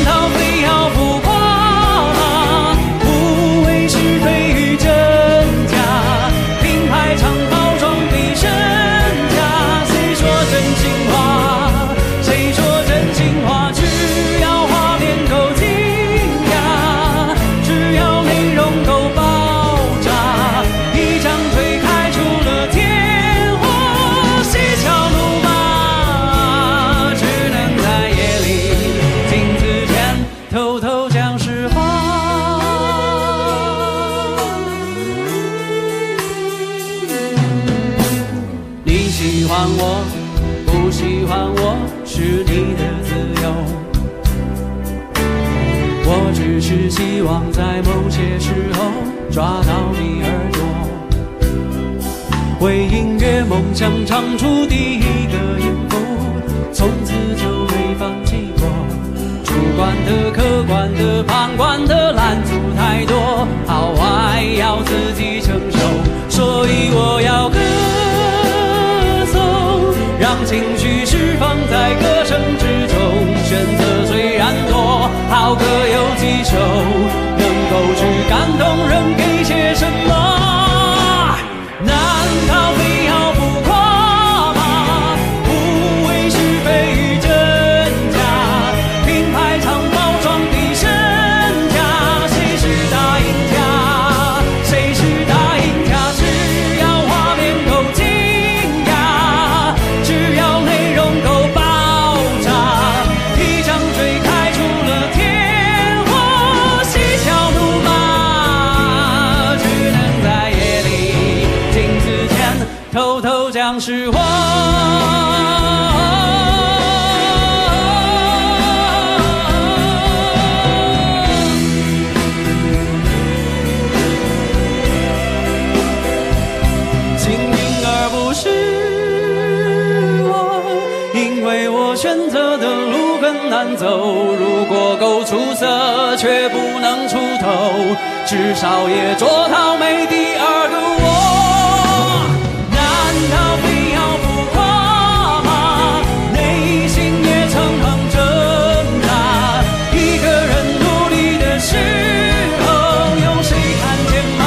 道非要浮夸吗？不为是非与真假，品牌常包装比身价。谁说真心话？谁说真心话？只要画面够惊讶，只要内容够爆炸，一张嘴开出了天火，嬉笑怒骂，只能在夜里镜子前偷偷讲实话。你喜欢我，不喜欢我，是你的自由。我只是希望在某些时候抓到你耳朵，为音乐梦想唱出第一个音符，从此就没放弃过。主观的、客观的、旁观的拦阻太多，好坏要自己承受，所以我要歌颂，让情绪释放在歌声之中。选择虽然多，好歌有几首，能够去感动人，给些什么？难道非要浮夸吗？不为是非与真假，品牌常包装比身价。谁是大赢家？谁是大赢家？只要画面够惊讶，只要内容够爆炸，一张嘴开出了天火，嬉笑怒骂，只能在夜里镜子前偷偷讲实话。幸运而不是我，因为我选择的路更难走。如果够出色，却不能出头，至少也做到没第二个我。难道非要浮夸吗？内心也诚惶挣扎，一个人努力的时候，有谁看见吗？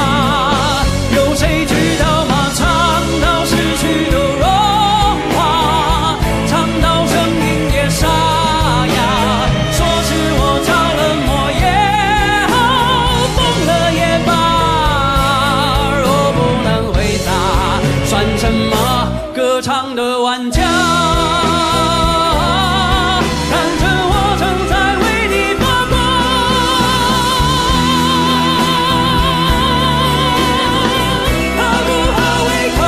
有谁知道吗？唱到失去都融化，唱到声音也沙哑。说是我着了魔也好，疯了也罢，若不能回答，算什么歌唱的玩家？看着我正在为你发光，好不好胃口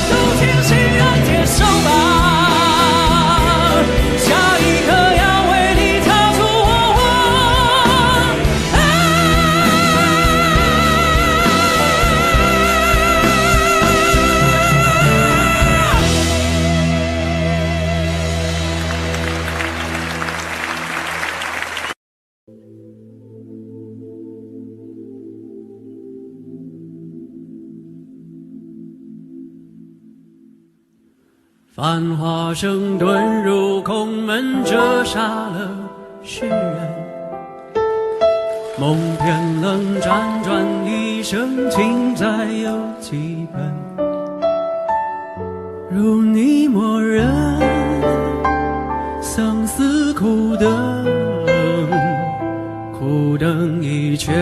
都请欣然接受吧，下一刻要为你擦出火花。繁华声遁入空门，折煞了世人。梦偏冷，辗转一生，情债有几本？如你默认，相思苦等，苦等一圈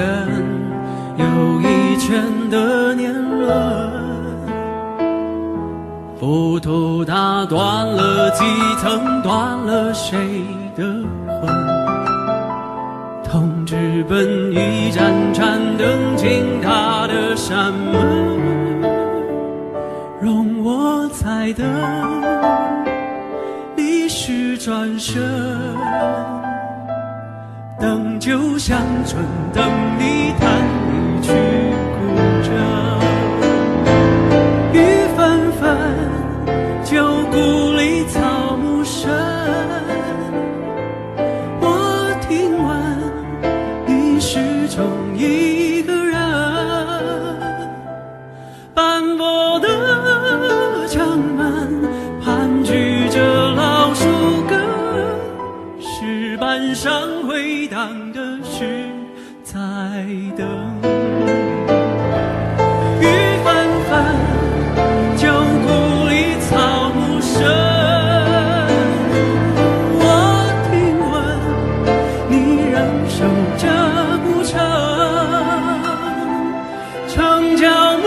又一圈的年轮。浮屠它断了几层，断了谁的魂？痛直奔一盏盏灯，进他的山门，容我再等，历史转身，等就像春等你弹一曲古筝，雨纷纷，旧故里草木深。我听闻你始终一个人，斑驳的城门盘踞着老树根，石板上回荡的是在等。雨纷纷，旧故里草木深。我听闻你仍守着古城，城角牧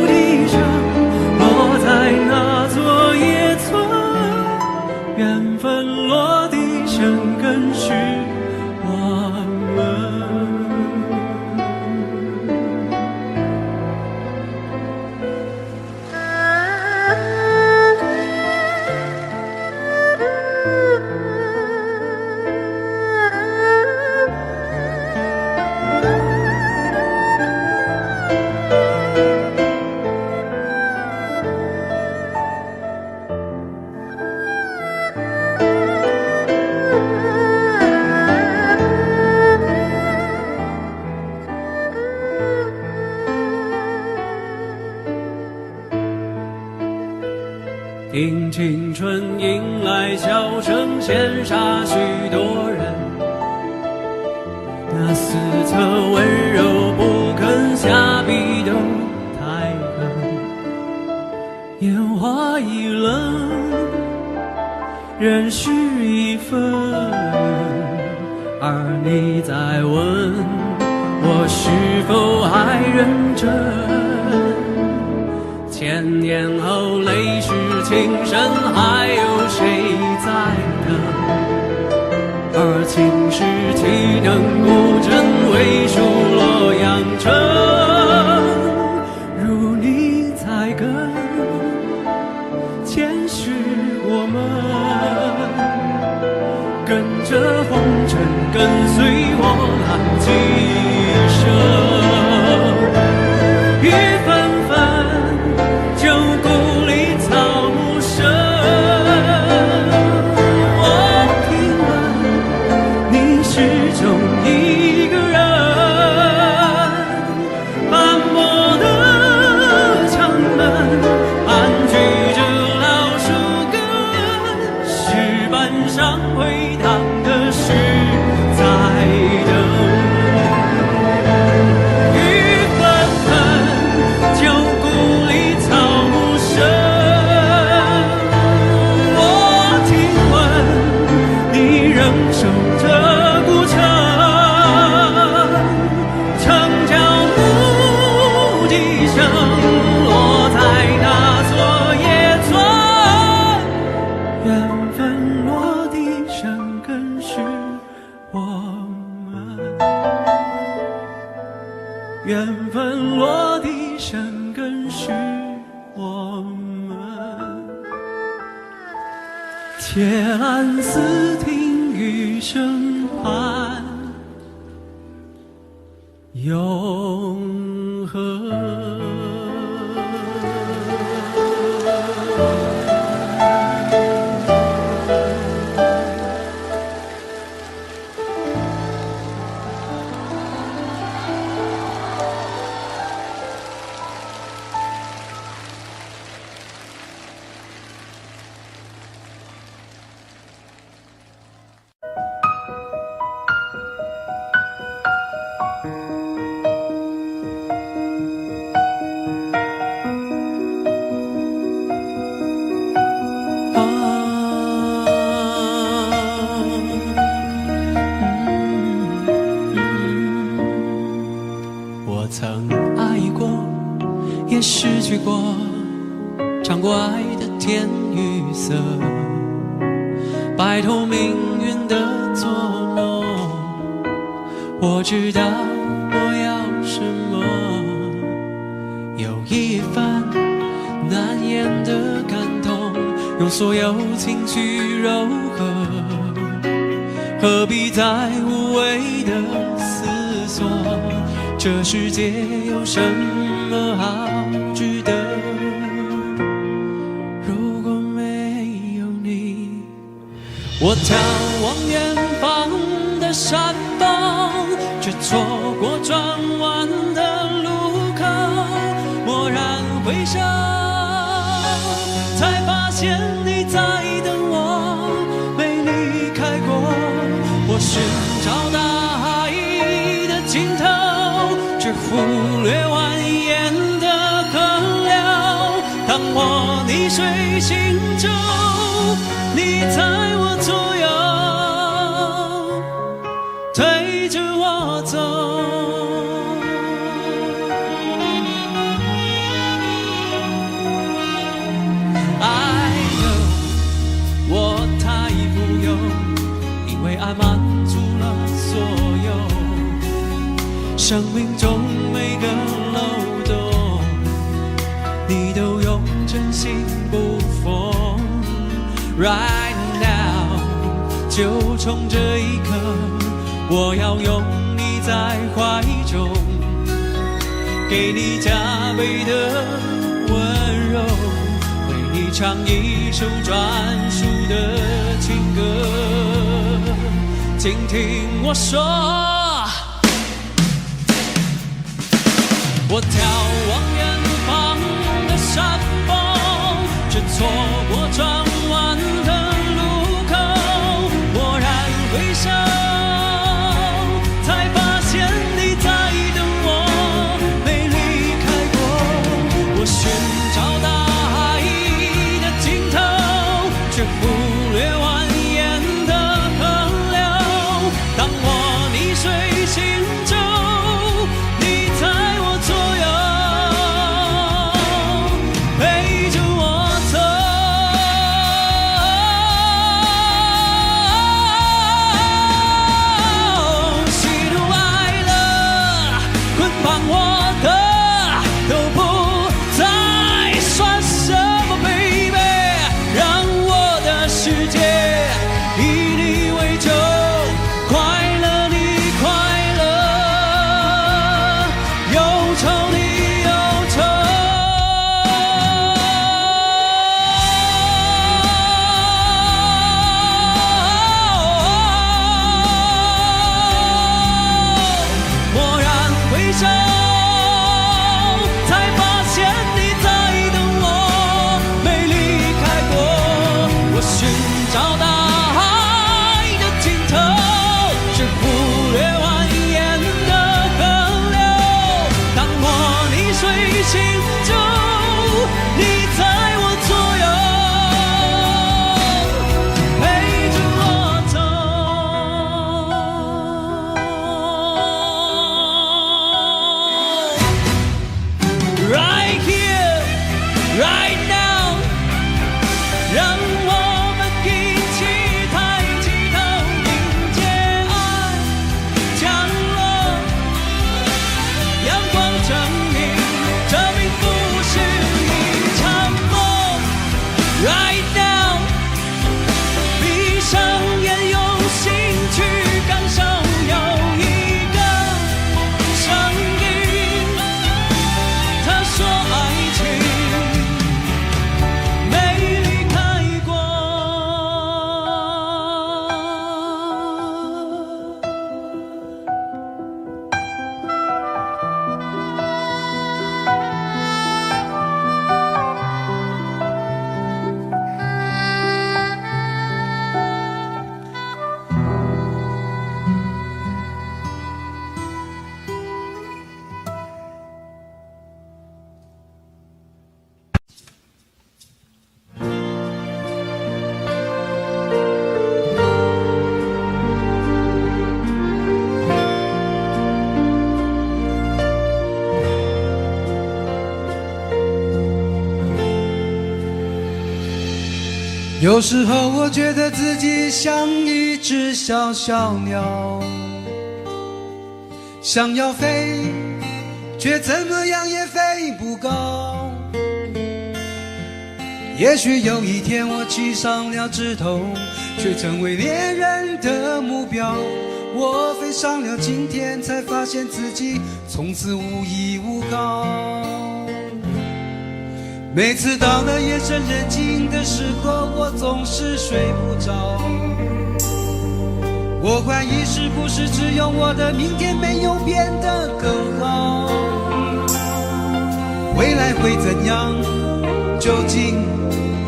笛声落在那座野村，缘分落地生根是我们。听青春迎来笑声，羡煞许多人。那四侧温柔不肯下笔都太狠，烟花易冷，人事已分。而你在问我是否还认真？千年后泪湿情深，还有谁在等？而今世岂能不真为数洛阳城？如你在跟，前世我们跟着红尘，跟随我浪几生。雨纷纷，旧故里草木深。我听闻你始终一个人，斑驳的城门盘踞着老树根，石板上回荡的是在等。守着古城，城角牧笛声落在那座野村，缘分落地生根是我们，缘分落地生根是我们。且看似听雨声盼永恒。我曾爱过，也失去过，尝过爱的甜与涩，摆脱命运的捉弄。我知道我要什么，有一番难言的感动，用所有情绪柔和，何必再无谓的思索？这世界有什么好值得？如果没有你，我眺望远方的山峰，却错过转弯的路口。蓦然回首，才发现你在等我，没离开过。我寻找大海的尽头，却忽略蜿蜒的河流。当我逆水行舟，你在我左右，推着我走。爱满足了所有，生命中每个漏洞，你都用真心补缝。Right now， 就从这一刻，我要拥你在怀中，给你加倍的温柔，为你唱一首专属的情歌。请听我说，我眺望远方的山峰，却错过转弯的路口。蓦然回首，才发现你在等我，没离开过。我寻找大海的尽头，却忽略蜿蜒的当我逆水行舟，你在我左右，陪着我走。喜怒哀乐捆绑我的，都不再算什么 baby， 让我的世界以你为重。快乐你快乐，忧愁你忧愁。蓦然回首，才发现你在等我，没离开过。我寻找大海的尽头，却忽略蜿蜒的河流。当我逆水行舟，你在我左右，陪着我走。Right here, right now， 让我们一起抬起头，迎接爱降落。阳光证明，这并不是一场梦。Right now， 闭上眼，用心去感受，有一个声音，他说爱情没离开过。有时候我觉得自己像一只小小鸟，想要飞，却怎么样也飞不高。也许有一天我骑上了枝头，却成为猎人的目标。我飞上了青天，才发现自己从此无依无靠。每次到了夜深人静的时候，我总是睡不着。我怀疑是不是只有我的明天没有变得更好？未来会怎样？究竟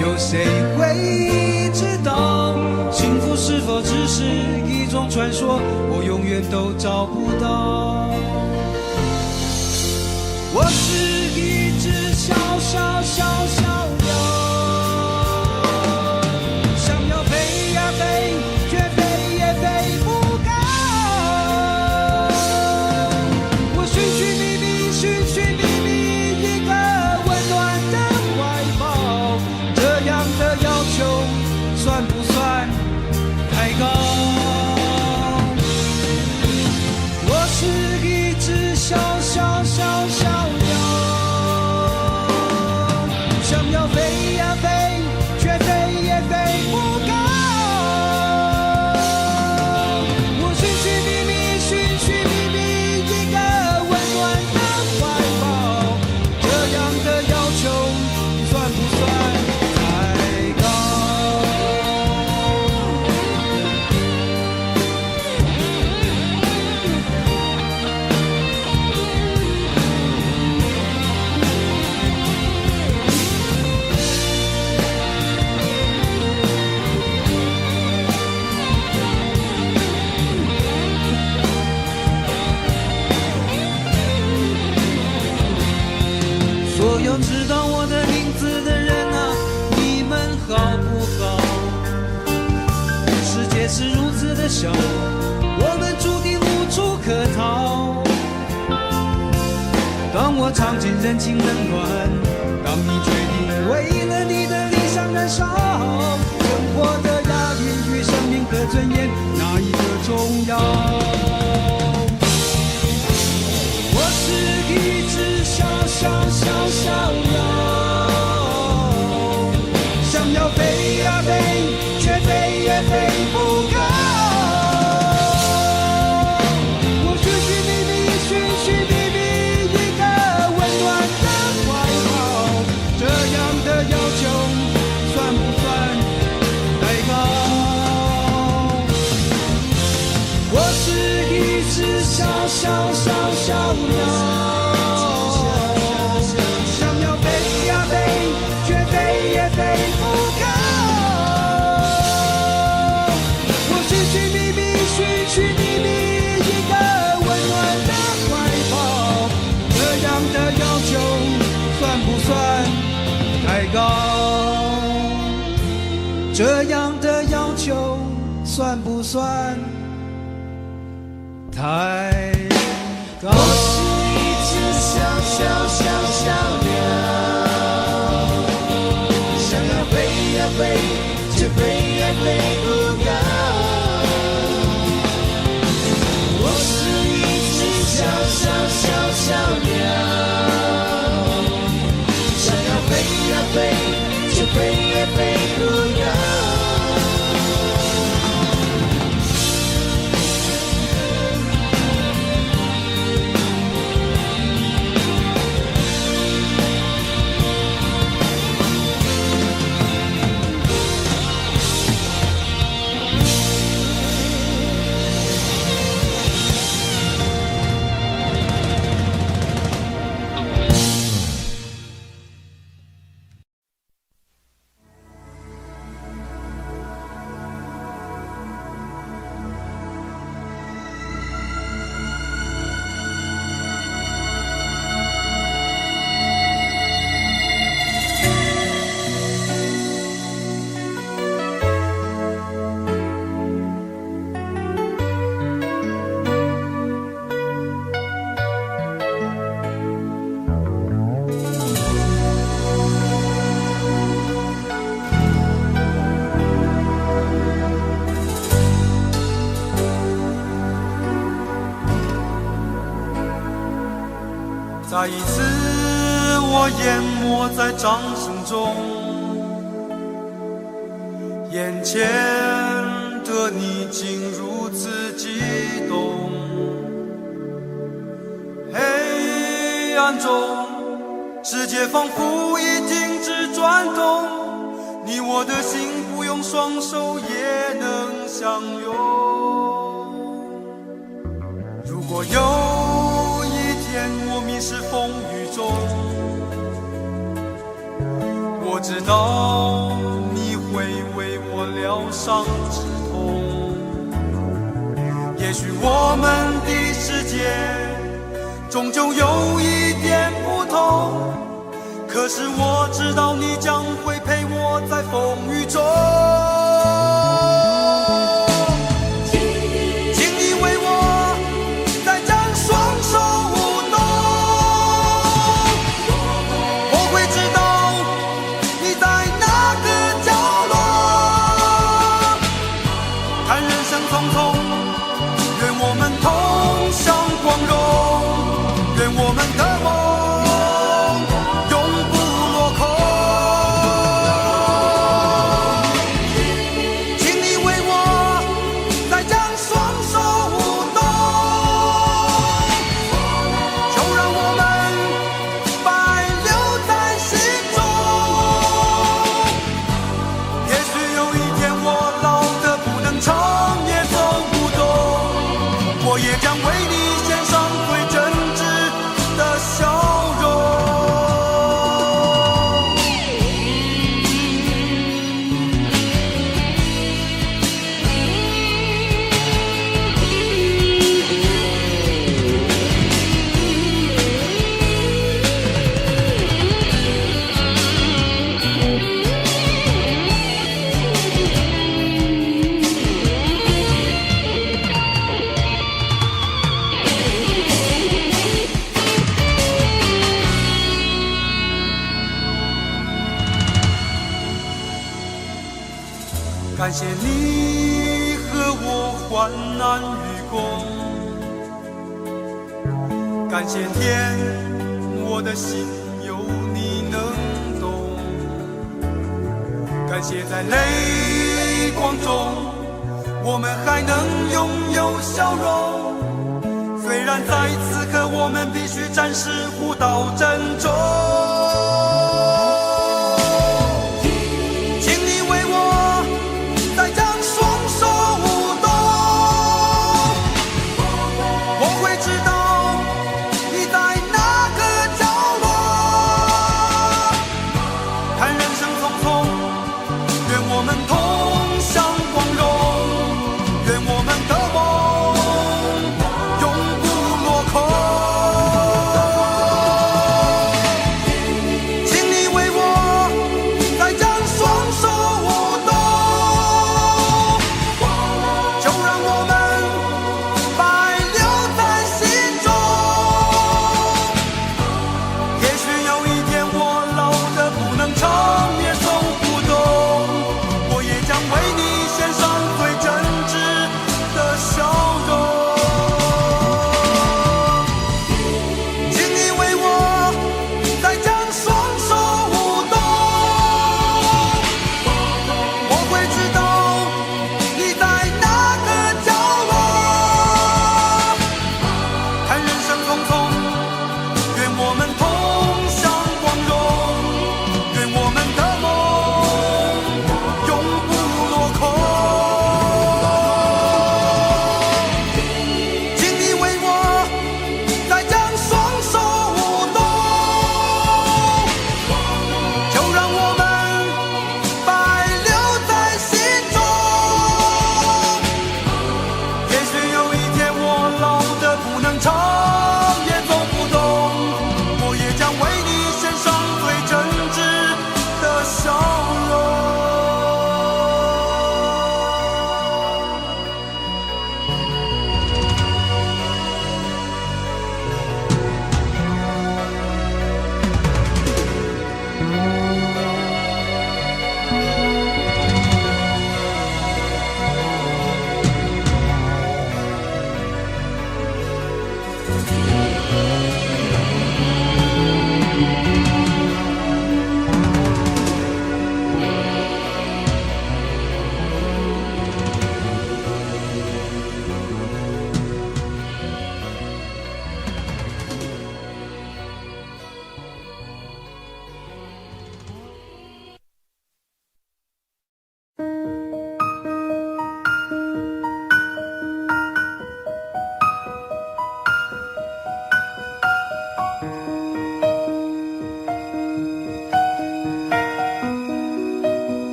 有谁会知道？幸福是否只是一种传说？我永远都找不到。我是一只小小小小鸟，想要飞呀飞，却飞也飞不高。我寻寻觅觅，寻寻觅觅一个温暖的怀抱，这样的要求算不算太高？我是一只小小小小鸟，想要飞呀飞，却飞也飞不高。我寻寻觅觅，寻寻觅觅一个温暖的怀抱，这样的要求算不算太高？所有知道我的名字的人啊，你们好不好？世界是如此的小，我们注定无处可逃。当我尝尽人情冷暖，当你决定为了你的理想燃烧，生活的押韵与生命的尊严，哪一个重要？我是一只小小小小鸟，想要飞呀飞，却飞也飞不高。我寻寻觅觅，寻寻觅觅一个温暖的怀抱，这样的要求算不算太高？我是一只小小小小鸟，想要飞呀飞，却飞也飞不高。我寻寻觅觅，寻寻觅觅一个温暖的怀抱，这样的要求算不算太高？这样的要求算不算太高？我是一只小小小小鸟，想要飞呀飞，却飞也飞不高。我是一只小小小小鸟，想要飞呀飞，却飞也飞不高。再一次，我淹没在掌声中，眼前的你竟如此激动，黑暗中世界仿佛已停止转动，你我的心不用双手也能相拥。如果有一天我迷失风雨中，我知道你会为我疗伤止痛。也许我们的世界终究有一点不同，可是我知道你将会陪我在风雨中。请你为我再将双手舞动，我会知道你在哪个角落。看人生匆匆，愿我们同享光荣，愿我们的梦永不落空。请你为我再将双手舞动，就让我们白留在心中。也许有一天我老得不能唱也走不动，我也将为你献上最真挚的笑容。感谢你和我患难与共，感谢天，我的心有你能懂，感谢在泪光中我们还能拥有笑容。虽然在此刻我们必须暂时互道珍重。再将双手舞动，我会知道你在哪个角落。看人生匆匆，愿我们同享光荣，愿我们的梦永不落空。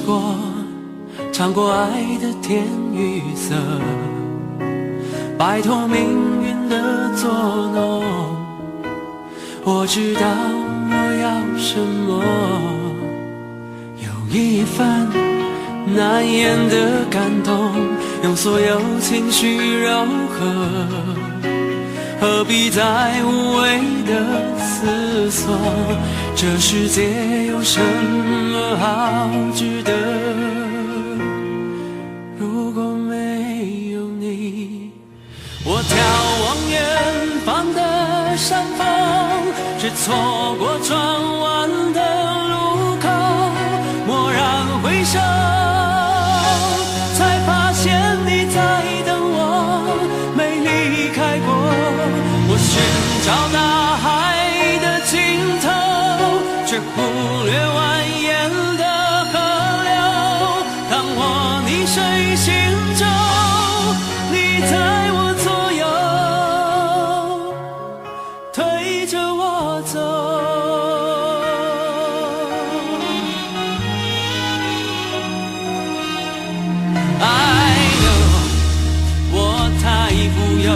过，尝过爱的甜与涩，摆脱命运的捉弄。我知道我要什么，有一份难言的感动，用所有情绪柔和，何必再无谓的思索？这世界有什么好值得？如果没有你，我眺望远方的山峰，只错过转弯的路口，蓦然回首，才发现你在等我，没离开过。我寻找大海的尽头，却忽略蜿蜒的河流。当我溺水行舟，你在我左右，推着我走。I know 我太富有，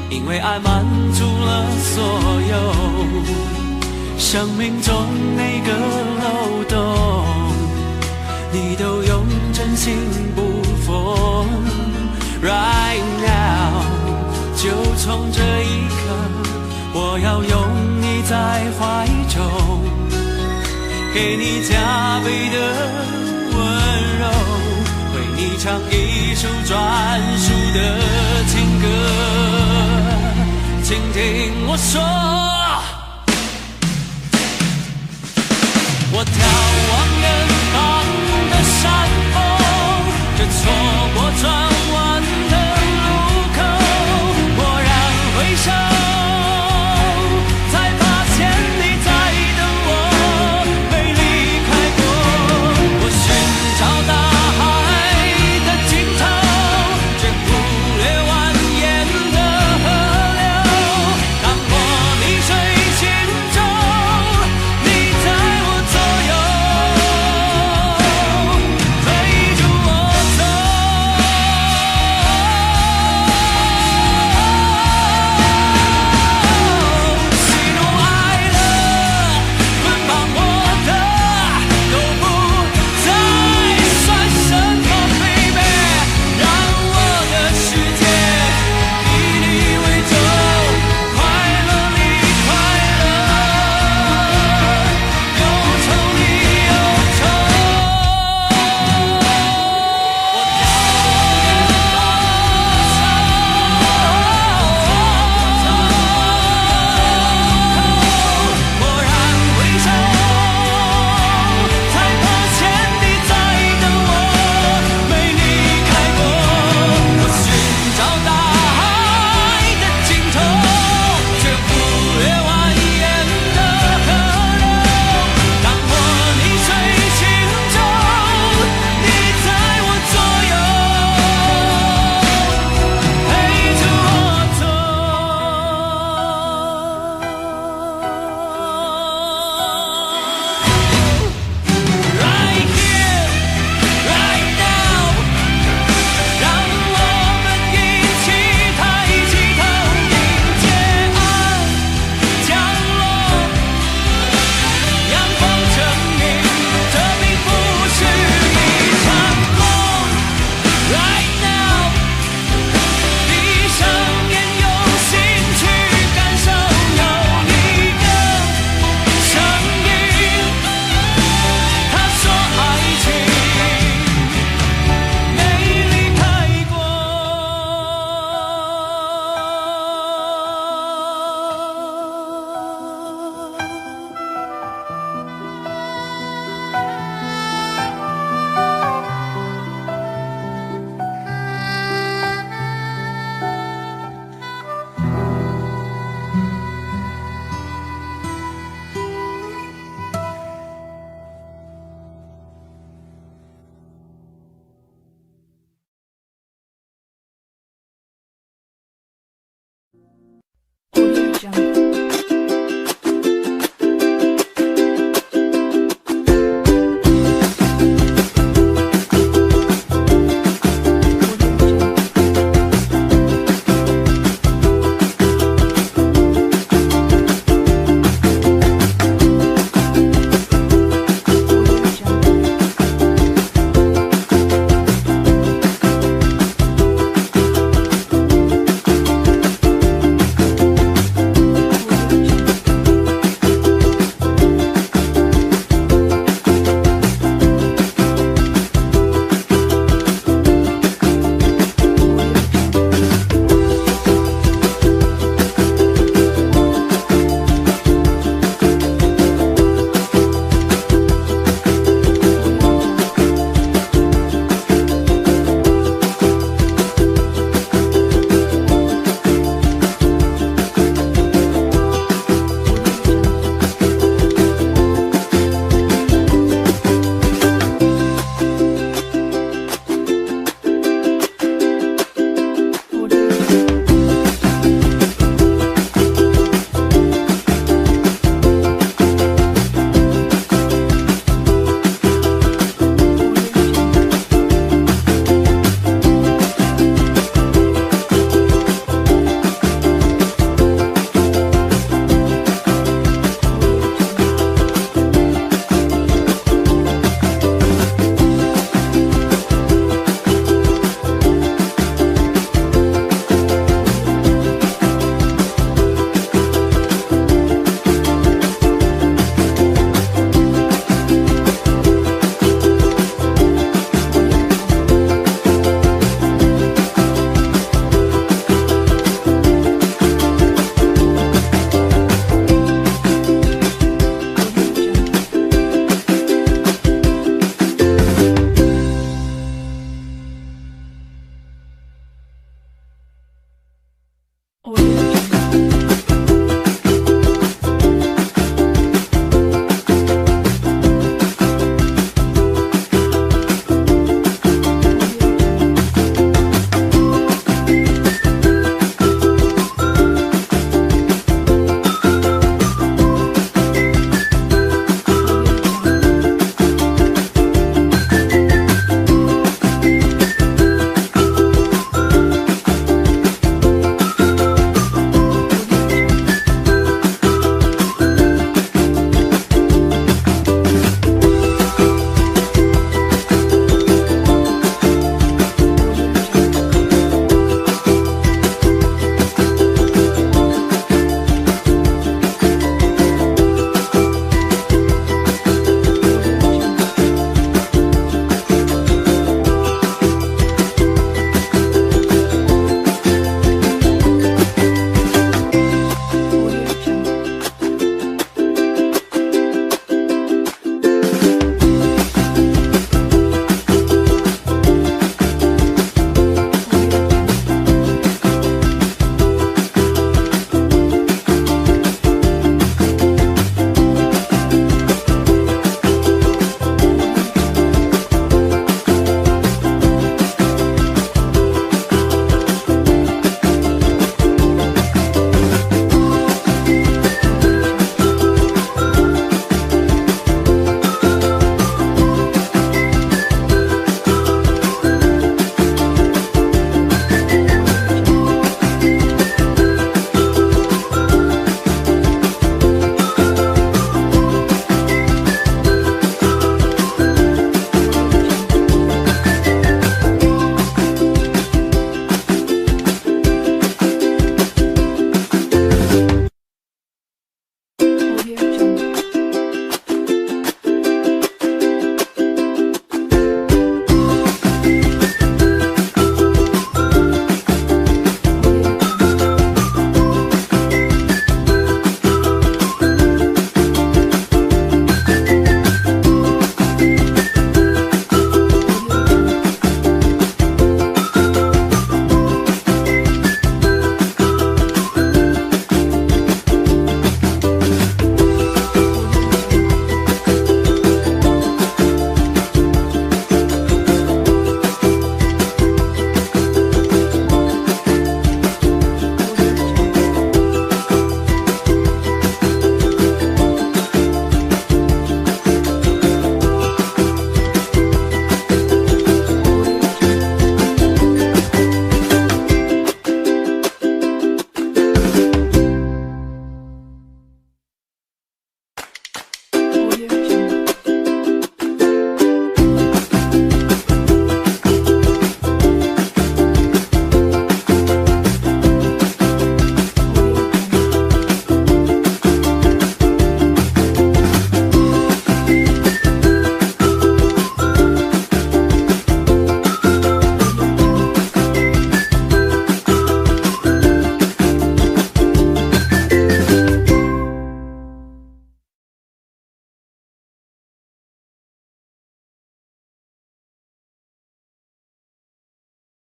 因为爱满足了所有，生命中每个漏洞，你都用真心补缝。Right now 就从这一刻，我要拥你在怀中，给你加倍的温柔，为你唱一首专属的情歌。请听我说，我眺望远方的山峰，这错过转弯的路口，蓦然回首，才发现你在等我，没离开过。我寻找大海的尽头，却忽略蜿蜒的河流。当我溺水行舟，你在我左右，推着我走。喜怒哀乐，捆绑我的都不再算什么 ，baby， 让我的世界以你为重，快乐你快乐，忧愁你忧愁。我眺望蓦然回首，才发现你在等我，没离开过。我寻找大海的尽头，却忽略蜿蜒的河流。当我溺水行舟，你在我左右，陪着我走。Right here, right now，让我们一起抬起头，迎接爱降落。阳光证明，这并不是一场梦。Right now，闭上眼，用心去感受，有你的声音。他说爱情没离开过。我